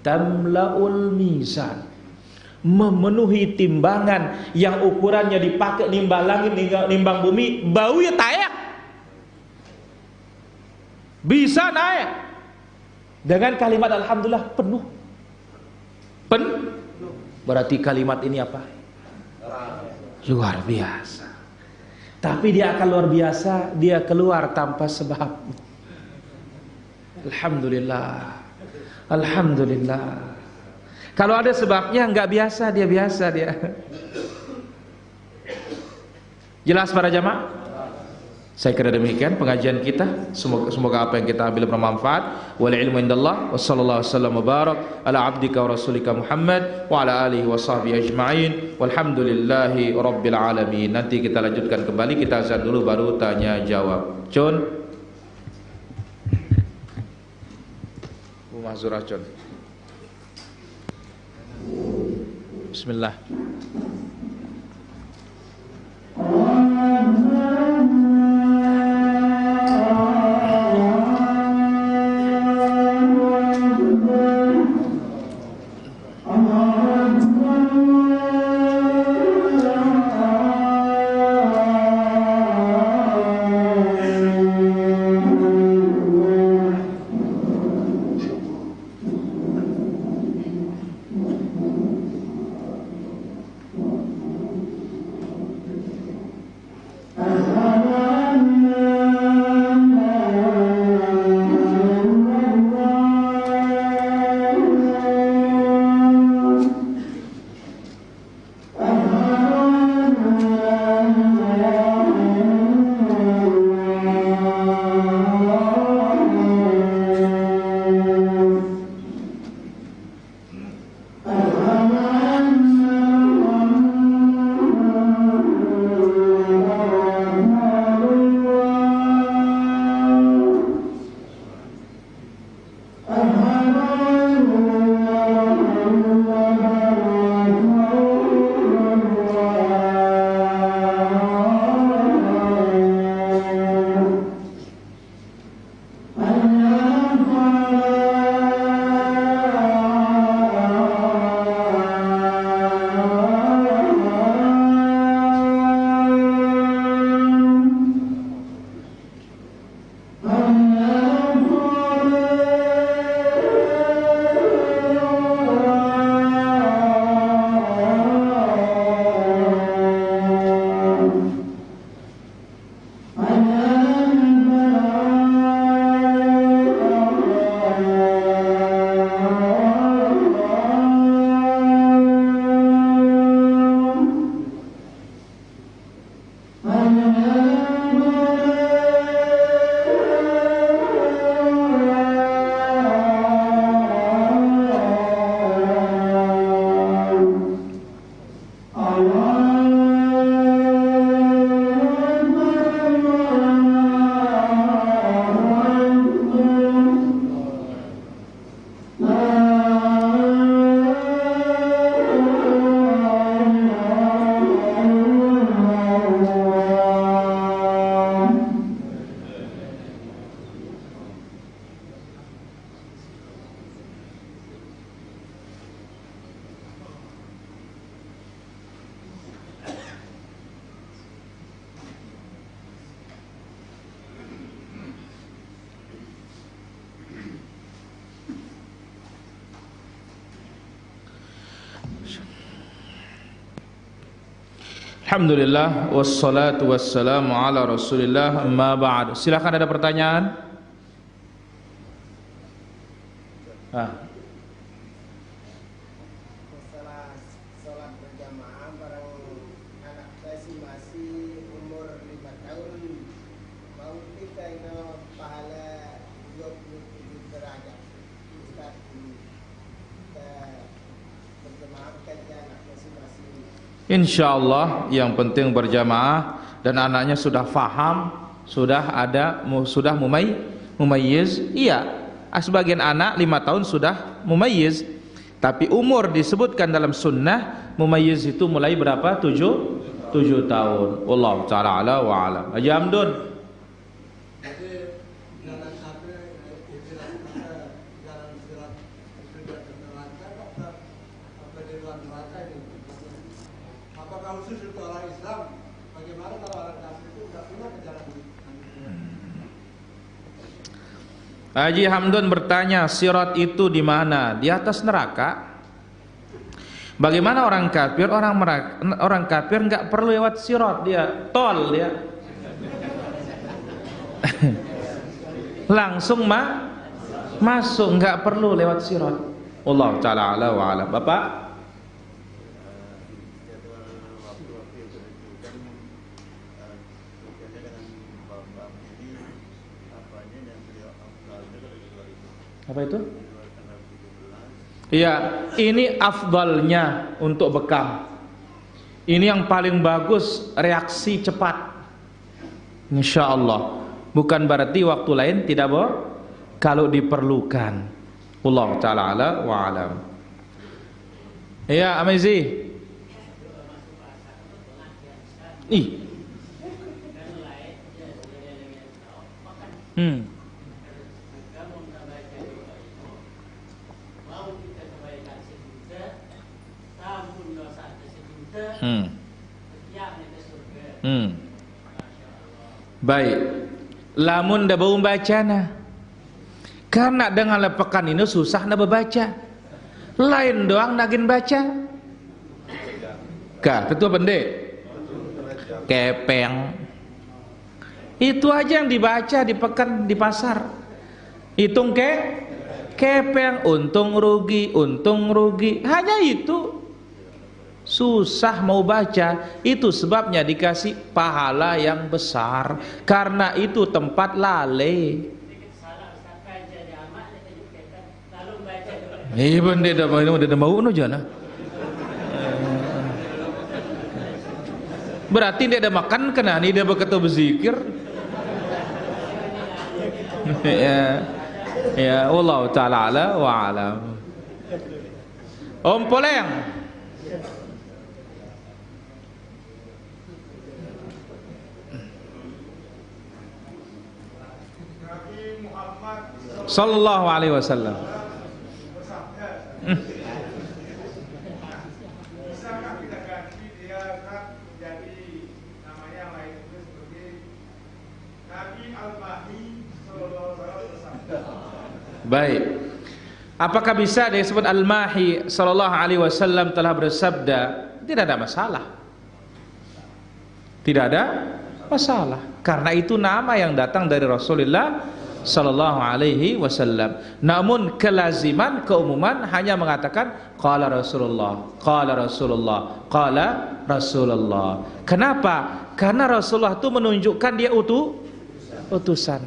tamlaul mizan, memenuhi timbangan yang ukurannya dipakai nimbang langit, nimbang bumi, bau ya tayak. Bisa naik dengan kalimat alhamdulillah penuh. Berarti kalimat ini apa? Luar biasa. Tapi dia akan luar biasa, dia keluar tanpa sebab. Alhamdulillah. Alhamdulillah. Kalau ada sebabnya enggak biasa, dia biasa dia. Jelas para jamaah? Saya kira demikian pengajian kita. Semoga apa yang kita ambil bermanfaat. Wal ilmu indallah. Wassallallahu wasallam wa barak ala abdika wa rasulika Muhammad wa ala alihi wa sahbihi ajma'in. Walhamdulillahi rabbil alamin. Nanti kita lanjutkan kembali, kita azan dulu baru tanya jawab. Cun. Mahzurah Cun. Bismillah. Alhamdulillah wassalatu wassalamu ala Rasulillah amma ba'd. Silakan ada pertanyaan? Setelah sholat berjamaah barang anak saya masih umur 5 tahun, mau kita ini pahala 27 derajat. Ustaz, kita berjamaah kaji anak masing-masing. Insyaallah yang penting berjamaah dan anaknya sudah faham, sudah mumayyiz. Iya, sebagian anak 5 tahun sudah mumayyiz, tapi umur disebutkan dalam sunnah mumayyiz itu mulai berapa? 7 tahun. Wallahu taala ala wa alam. Haji Hamdun. Jadi anak satu khusus untuk orang Islam. Bagaimana kalau orang kafir itu nggak punya kejaran ini? Haji Hamdun bertanya, sirat itu di mana? Di atas neraka. Bagaimana orang kafir? Orang kafir nggak perlu lewat sirat, dia tol dia. Langsung masuk, nggak perlu lewat sirat. Allah taala ala wa alam. Bapak? Apa itu? Iya, ini afdalnya untuk bekam. Ini yang paling bagus, reaksi cepat. Insyaallah. Bukan berarti waktu lain tidak boleh kalau diperlukan. Allah taala ala wa alam. Iya, Amizi. Baik. Lamun dah bau bacana. Karena dengan lepekan ini susah nak baca. Lain doang nagin baca. Kah, tentu pendek. Kepeng. Itu aja yang dibaca di pekan di pasar. Hitung kepeng, untung rugi. Hanya itu. Susah mau baca. Itu sebabnya dikasih pahala yang besar. Karena itu tempat lale. Benda dah mau no jana. Berarti dia ada makan kena ni dia berkata berzikir. Ya Allah taala ala wa alam. Om Poleng. Nabi Muhammad sallallahu alaihi wasallam. Bisakah kita ganti dia kan menjadi namanya lain itu seperti Nabi Al-Mahdi sallallahu alaihi wasallam. Baik. Apakah bisa disebut Al-Mahi sallallahu alaihi wasallam telah bersabda? Tidak ada masalah. Tidak ada masalah. Karena itu nama yang datang dari Rasulullah sallallahu alaihi wasallam. Namun kelaziman, keumuman hanya mengatakan qala Rasulullah, qala Rasulullah, qala Rasulullah. Kenapa? Karena Rasulullah itu menunjukkan dia utusan.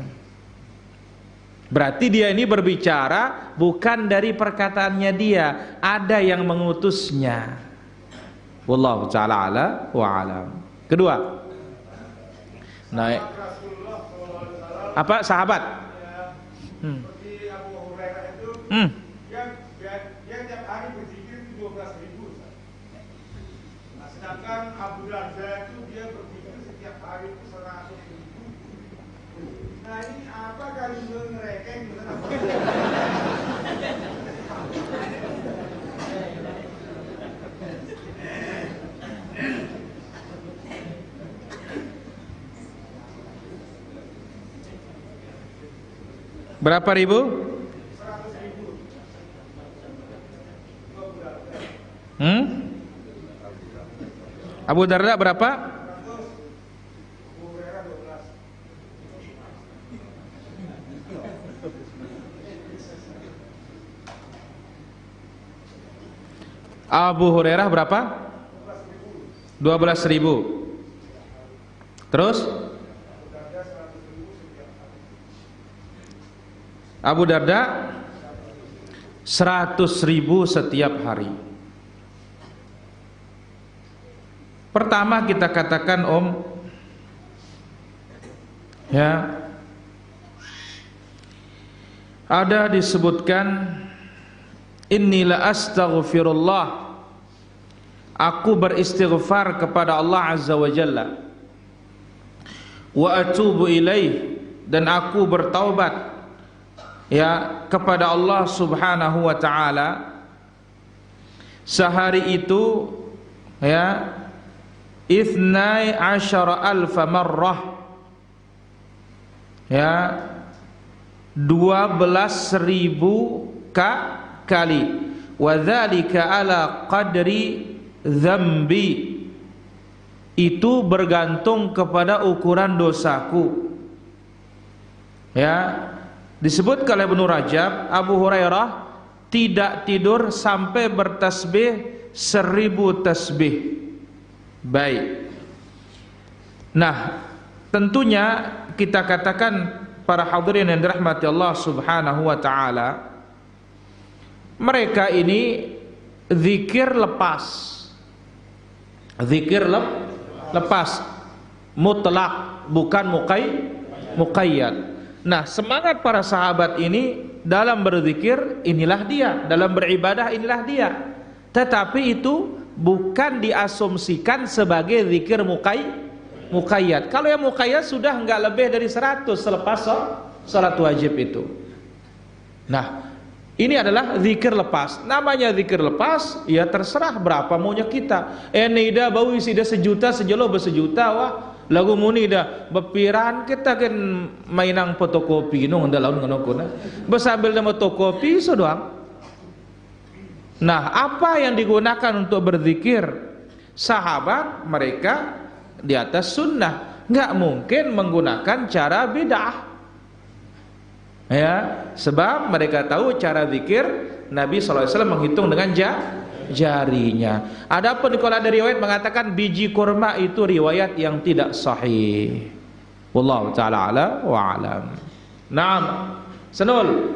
Berarti dia ini berbicara bukan dari perkataannya dia, ada yang mengutusnya. Wallahu ta'ala ala wa alam. Kedua, naik apa sahabat? Seperti Abu Hurairah itu, dia tiap hari berzikir 12.000. Nah, sedangkan Abu Darda itu dia berzikir setiap hari itu 100.000. Nah, ini apa kali ngerekeng? Berapa ribu? 100.000. Abu Darda berapa? Abu Hurairah berapa? 12.000. Terus? Abu Darda 100.000 setiap hari. Pertama kita katakan ya, ada disebutkan inni la astaghfirullah, aku beristighfar kepada Allah azza wa jalla, wa atubu ilaih, dan aku bertaubat ya kepada Allah subhanahu wa ta'ala. Sehari itu ya 12,000 marrah. Ya, 12.000 kali. Wa dzalika ala qadri dzambi. Itu bergantung kepada ukuran dosaku. Ya, disebutkan oleh Ibnu Rajab, Abu Hurairah tidak tidur sampai bertasbih 1000 tasbih. Baik. Nah, tentunya kita katakan para hadirin yang dirahmati Allah Subhanahu wa taala, mereka ini zikir lepas. Zikir lepas, mutlak, bukan muqayyad. Nah, semangat para sahabat ini dalam berzikir inilah dia, dalam beribadah inilah dia. Tetapi itu bukan diasumsikan sebagai zikir muqayyad. Kalau yang muqayyad sudah enggak lebih dari 100 selepas salat wajib itu. Nah, ini adalah zikir lepas. Namanya zikir lepas, ya terserah berapa maunya kita. Nida bau isi dah sejuta sejelo bersejuta wah. Lagu muni dah bepiran kita kan mainang fotokopi no nda laun ngono kuna. Besambil nama fotokopi so doang. Nah, apa yang digunakan untuk berzikir? Sahabat mereka di atas sunnah, enggak mungkin menggunakan cara bid'ah. Ya, sebab mereka tahu cara zikir Nabi SAW menghitung dengan jarinya. Adapun kalau ada riwayat mengatakan biji kurma itu riwayat yang tidak sahih. Wallahu taala ala wa alam. Naam. Senul.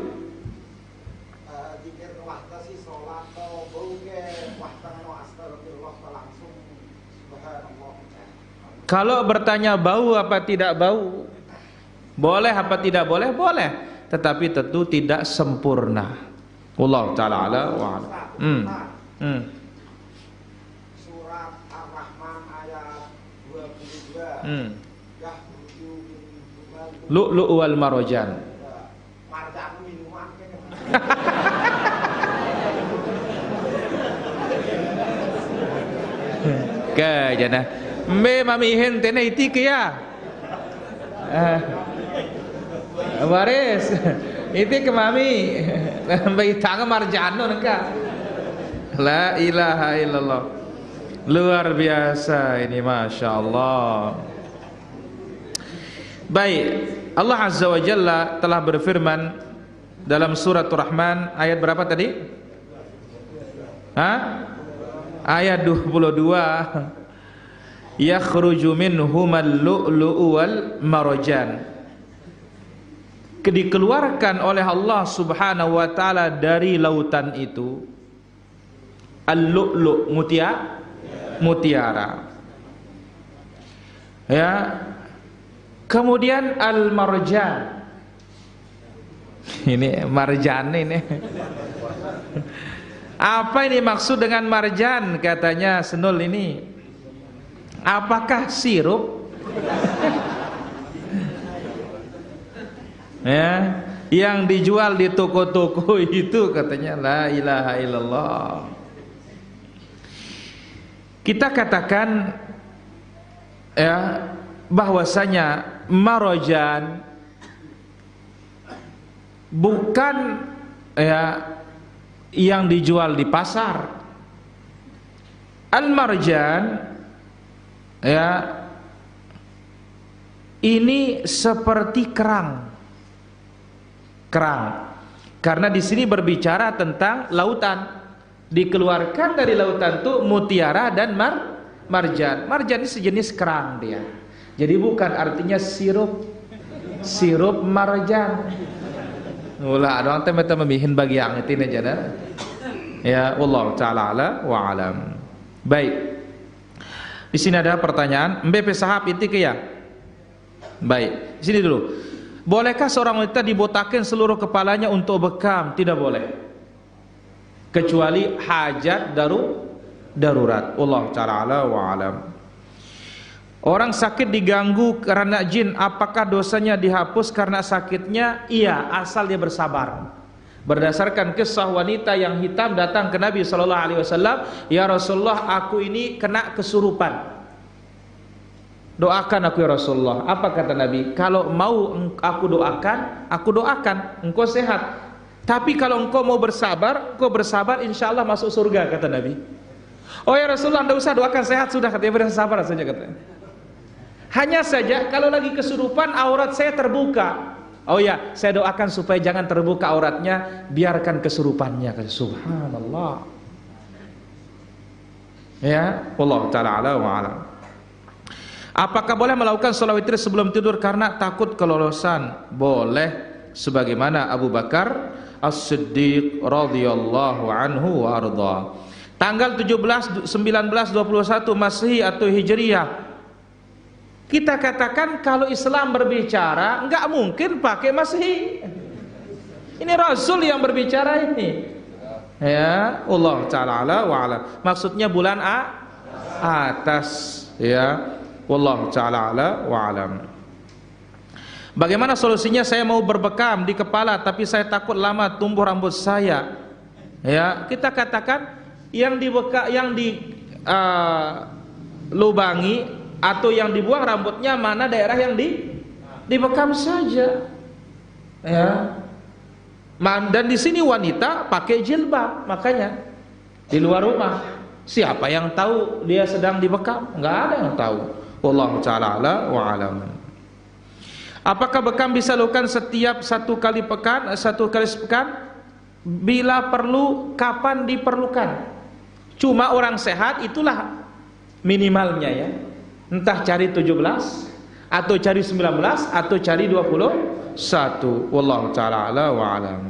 Zikir wahda si salat atau bau ke wahda no astagfirullah langsung subhanallah. Kalau bertanya bau apa tidak bau? Boleh apa tidak boleh? Boleh, tetapi tentu tidak sempurna. Wallahu taala ala wa alam. Surat Ar-Rahman ayat 22. Lu'lu' wal marjan. Marjan minuman. Ke jana. Me mami hentene iti ke ya. Waris. Iti ke mami. Bayi tanga marjano nengka. La ilaha illallah. Luar biasa ini, Masya Allah. Baik, Allah Azza wa Jalla telah berfirman dalam surat Ar-Rahman ayat berapa tadi? Ayat 22. Yakhruju minhumal lu'lu'u wal marjan. Dikeluarkan oleh Allah Subhanahu wa taala dari lautan itu al-lu'lu', mutiara. Ya. Kemudian al-marjan. Ini marjan ini. Apa ini maksud dengan marjan? Katanya Senul ini. Apakah sirup? Ya, yang dijual di toko-toko itu katanya la ilaha illallah. Kita katakan ya bahwasanya marjan bukan ya yang dijual di pasar. Al-marjan ya ini seperti kerang. Karena di sini berbicara tentang lautan. Dikeluarkan dari lautan itu mutiara dan marjan. Marjan ini sejenis kerang dia. Jadi bukan artinya sirup marjan. Ulah ada orang tempat memihin bagi yang itu aja dah. Ya Allah taala ala wa alam. Baik. Di sini ada pertanyaan, mbp sahab itu ke ya? Baik. Di sini dulu. Bolehkah seorang wanita dibotakin seluruh kepalanya untuk bekam? Tidak boleh. Kecuali hajat darurat. Allah taala wa alam. Orang sakit diganggu karena jin, apakah dosanya dihapus karena sakitnya? Iya, asal dia bersabar. Berdasarkan kisah wanita yang hitam datang ke Nabi SAW, ya Rasulullah, aku ini kena kesurupan. doakan aku ya Rasulullah. Apa kata Nabi? Kalau mau aku doakan, engkau sehat. Tapi kalau engkau mau bersabar, insya Allah masuk surga, kata Nabi. Oh ya Rasulullah, anda usah doakan sehat, sudah, katanya, bersabar saja, katanya. Hanya saja kalau lagi kesurupan aurat saya terbuka. Oh ya, saya doakan supaya jangan terbuka auratnya, biarkan kesurupannya. Subhanallah. Ya, Allah taala ala wa alam. Apakah boleh melakukan salat witir sebelum tidur karena takut kelolosan? Boleh, sebagaimana Abu Bakar As-Siddiq radhiyallahu anhu wa arda. Tanggal 17, 19, 21 Masehi atau Hijriyah. Kita katakan kalau Islam berbicara enggak mungkin pakai Masehi. Ini Rasul yang berbicara ini. Ya, Allah taala ala wa alam. Maksudnya bulan atas, ya. Wallahu taala ala wa alam. Bagaimana solusinya? Saya mau berbekam di kepala tapi saya takut lama tumbuh rambut saya. Ya, kita katakan yang lubangi atau yang dibuang rambutnya mana daerah yang dibekam saja. Ya. Dan di sini wanita pakai jilbab, makanya di luar rumah. Siapa yang tahu dia sedang dibekam? Enggak ada yang tahu. Wallahu taala ala wa alam. Apakah bekam bisa dilakukan setiap satu kali sepekan? Bila perlu, kapan diperlukan? Cuma orang sehat itulah minimalnya, ya. Entah cari 17 atau cari 19 atau cari 21. Wallahu taala ala wa alam.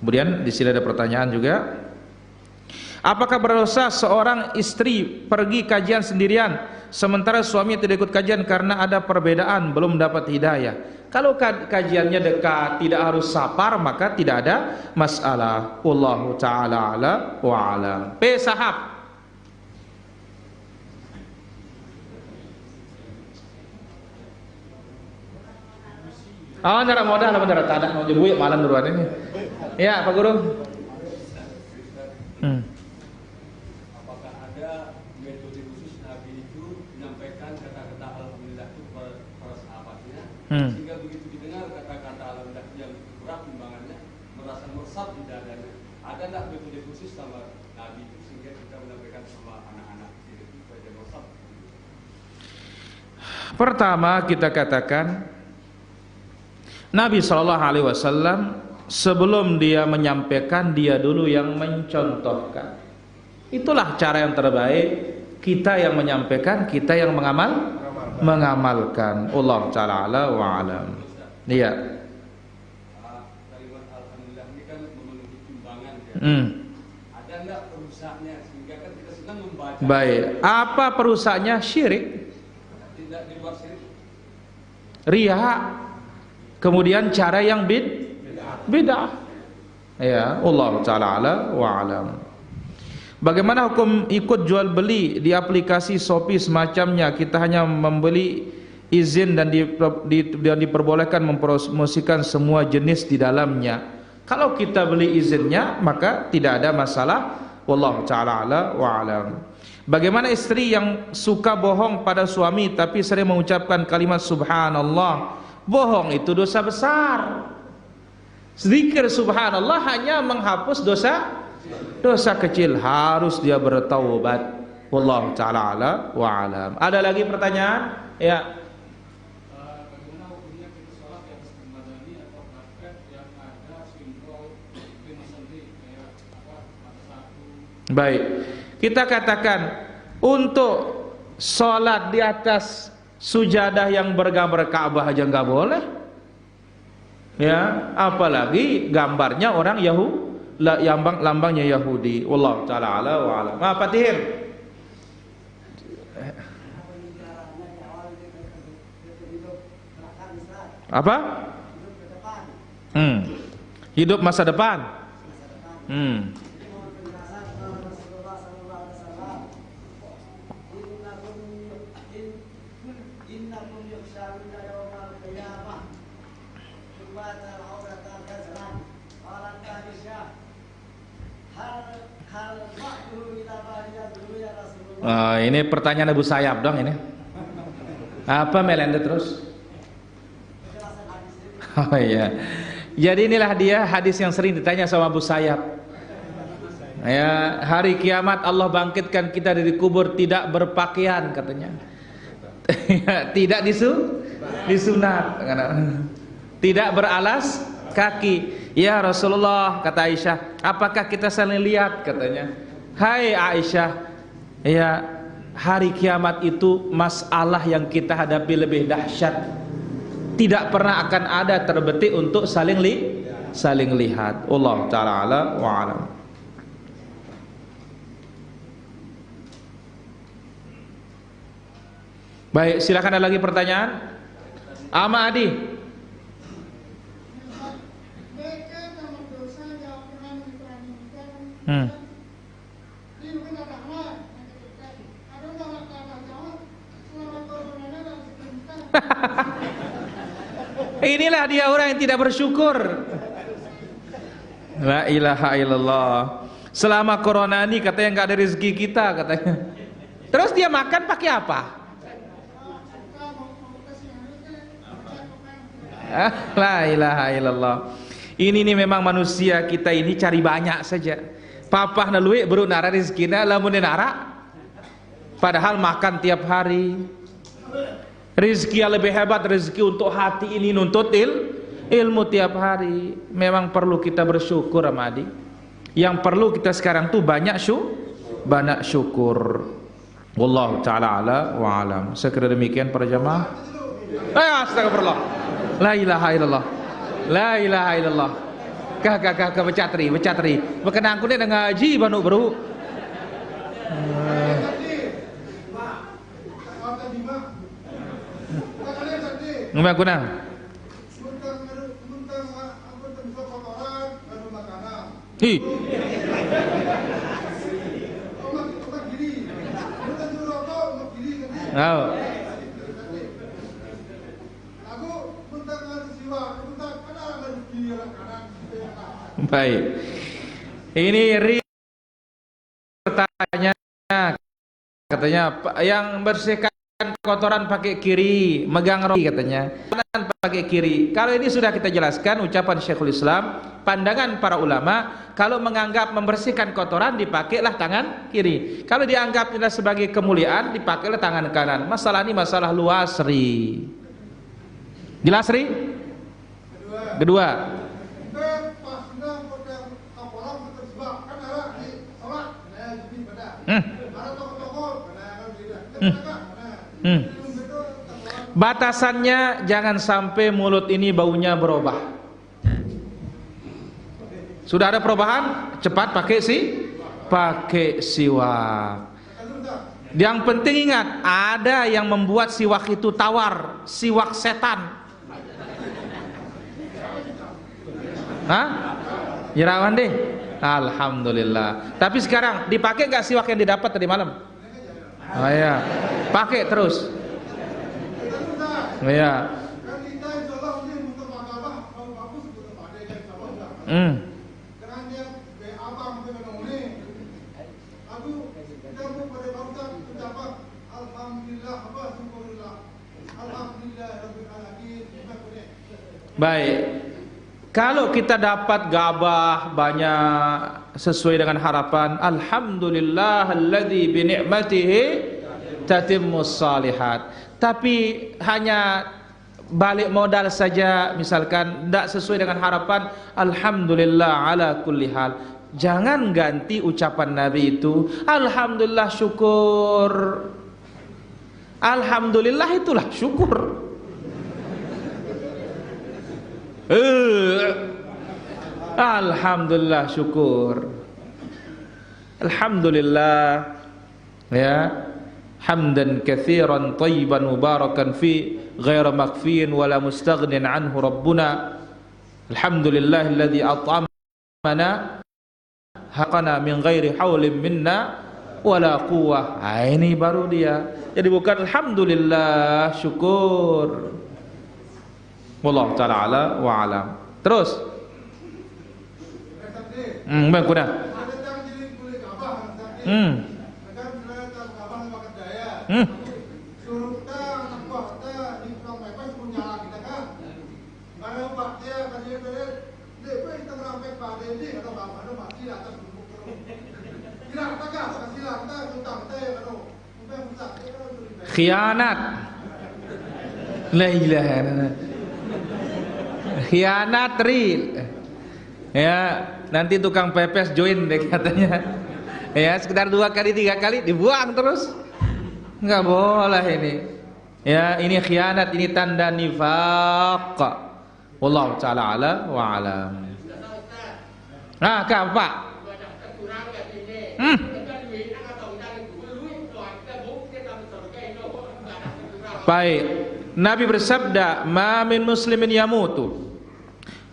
Kemudian di sini ada pertanyaan juga. Apakah berdosa seorang istri pergi kajian sendirian sementara suami tidak ikut kajian karena ada perbedaan, belum dapat hidayah? Kalau kajiannya dekat, tidak harus safar, maka tidak ada masalah. Wallahu taala ala wa alam. Sahab. Oh, nara modal apa nara tadak mau jebuyuk malam duluan ini. Ya, Pak Guru. Apakah ada metode khusus Nabi itu menyampaikan kata-kata alhamdulillah itu para sahabatnya sehingga begitu didengar kata-kata alhamdulillah yang berat timbangannya merasa meresap di dadanya? Ada enggak metode khusus sama Nabi itu sehingga kita menyampaikan sama anak-anak itu supaya meresap? Pertama kita katakan Nabi SAW sebelum dia menyampaikan, dia dulu yang mencontohkan. Itulah cara yang terbaik. Kita yang menyampaikan, kita yang mengamalkan. Allah taala ala wa alam. Iya. Kalimat alhamdulillah ini kan memenuhi timbangan, ya. Ada enggak perusaknya sehingga kan kita senang membaca? Baik. Apa perusaknya? Syirik. Tidak di luar syirik. Riya. Kemudian cara yang bid'ah. Ya, Allah taala ala wa alam. Bagaimana hukum ikut jual beli di aplikasi Shopee semacamnya? Kita hanya membeli izin dan diperbolehkan mempromosikan semua jenis di dalamnya. Kalau kita beli izinnya maka tidak ada masalah. Wallahu taala ala wa alam. Bagaimana istri yang suka bohong pada suami tapi sering mengucapkan kalimat subhanallah? Bohong itu dosa besar. Zikir subhanallah hanya menghapus dosa kecil, harus dia bertaubat. Wallahu taala ala wa alam. Ada lagi pertanyaan? Ya. Bagaimana hukumnya kita sholat di atas madani atau karpet yang ada simbol masjid kayak mata satu? Baik. Kita katakan untuk sholat di atas sujadah yang bergambar Ka'bah aja nggak boleh. Ya, apalagi gambarnya orang lambangnya Yahudi. Wallahu taala ala wa alam. Apa Tihir? Apa? Hidup masa depan. hal Oh, ini pertanyaan Abu Sayyaf dong ini. Apa melende terus? Oh iya. Jadi inilah dia hadis yang sering ditanya sama Abu Sayyaf. Ya, hari kiamat Allah bangkitkan kita dari kubur tidak berpakaian katanya. Tidak disunat. Tidak beralas kaki. Ya Rasulullah, kata Aisyah, apakah kita saling lihat katanya. Hai Aisyah, ya, hari kiamat itu masalah yang kita hadapi lebih dahsyat. Tidak pernah akan ada terbetik untuk saling lihat. Allah taala ala wa alam. Baik, silakan ada lagi pertanyaan. Ama Adi. Inilah dia orang yang tidak bersyukur. La ilaha illallah. Selama corona ini katanya nggak ada rezeki kita katanya. Terus dia makan pakai apa? La ilaha illallah. Ini nih memang manusia kita ini cari banyak saja. Papa nalui baru nara rezekina lamun nara. Padahal makan tiap hari. Rezeki yang lebih hebat, rezeki untuk hati ini nuntut ilmu tiap hari. Memang perlu kita bersyukur, Amadi. Yang perlu kita sekarang tuh banyak syukur. Wallahu taala ala wa alam. Sekira demikian para jamaah. Astagfirullah. La ilaha illallah. La ilaha illallah. Kak becatri. Berkenaan ku ni dengan ngaji banu baru. Ngomong aku nang. Hi. Oh. Baik. Ini bertanya katanya yang bersihkan kotoran pakai kiri, megang roti katanya. Kanan pakai kiri. Kalau ini sudah kita jelaskan ucapan Syekhul Islam, pandangan para ulama, kalau menganggap membersihkan kotoran dipakailah tangan kiri. Kalau dianggap tidak sebagai kemuliaan dipakailah tangan kanan. Masalah ini masalah luas, Ri. Jelas, Ri? Kedua. Batasannya jangan sampai mulut ini baunya berubah. Sudah ada perubahan, cepat pakai siwak. Yang penting ingat, ada yang membuat siwak itu tawar, siwak setan. Hah? Jerawan deh. Alhamdulillah. Tapi sekarang dipakai nggak siwak yang didapat tadi malam? Oh ya, pakai terus. Oh ya. Baik. Kalau kita dapat gabah banyak sesuai dengan harapan, alhamdulillahilladzi bi ni'matihi tatimmus shalihat. Tapi hanya balik modal saja misalkan tidak sesuai dengan harapan, alhamdulillah ala kulli hal. Jangan ganti ucapan Nabi itu, alhamdulillah syukur. Alhamdulillah itulah syukur. Alhamdulillah syukur. Alhamdulillah ya, hamdan katsiran thayyiban mubarakan fi ghaira makfiin wala mustaghnin anhu rabbuna. Alhamdulillahilladzi at'amana haqana min ghairi haulin minna wala quwwah. Ini baru dia. Jadi bukan alhamdulillah syukur. Wallahu ta'ala ala wa alam. Terus. Bagaimana? Suruh kita nampak kita di tukang pepes punya kita kan. Kalau Pak dia kasih dia kita merampek Pak dia atau Bapak ada mati atas bubuk terus. Tidak takah kasih kita utang kita kalau bukan utang khianat. La ilaha illallah. Khianat real. Ya, nanti tukang pepes join deh katanya. Ya, sekitar 2 kali 3 kali dibuang terus. Enggak boleh ini. Ya, ini khianat, ini tanda nifaq. Wallahu taala ala wa alam. Nah, Pak. Baik. Nabi bersabda, "Ma min muslimin yamutu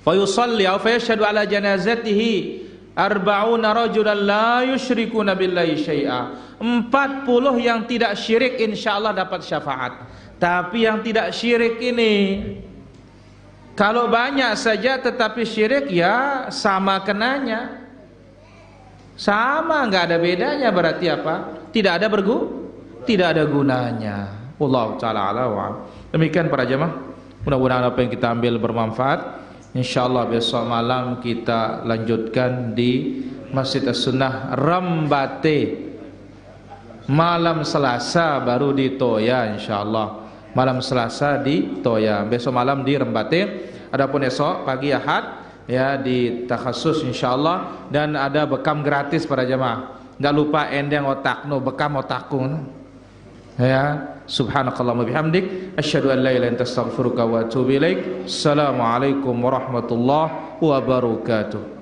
fa yusalli aw fa yashhadu ala janazatihi 40 rajulan la yusyrikuna billahi syai'a." 40 yang tidak syirik insyaallah dapat syafaat. Tapi yang tidak syirik ini kalau banyak saja tetapi syirik ya sama kenanya. Sama, enggak ada bedanya, berarti apa? Tidak ada gunanya. Wallahu taala ala wa. Demikian para jemaah. Mudah-mudahan apa yang kita ambil bermanfaat. Insyaallah besok malam kita lanjutkan di Masjid As-Sunnah Rembate. Malam Selasa baru di Toya insyaallah. Malam Selasa di Toya. Besok malam di Rembate. Adapun esok pagi Ahad ya di Takhasus insyaallah, dan ada bekam gratis para jemaah. Enggak lupa endeng otakno, bekam otakku. Ya, subhanakallahumma bihamdik asyhadu an la ilaha illa anta astaghfiruka wa atubu ilaik. Assalamualaikum warahmatullahi wabarakatuh.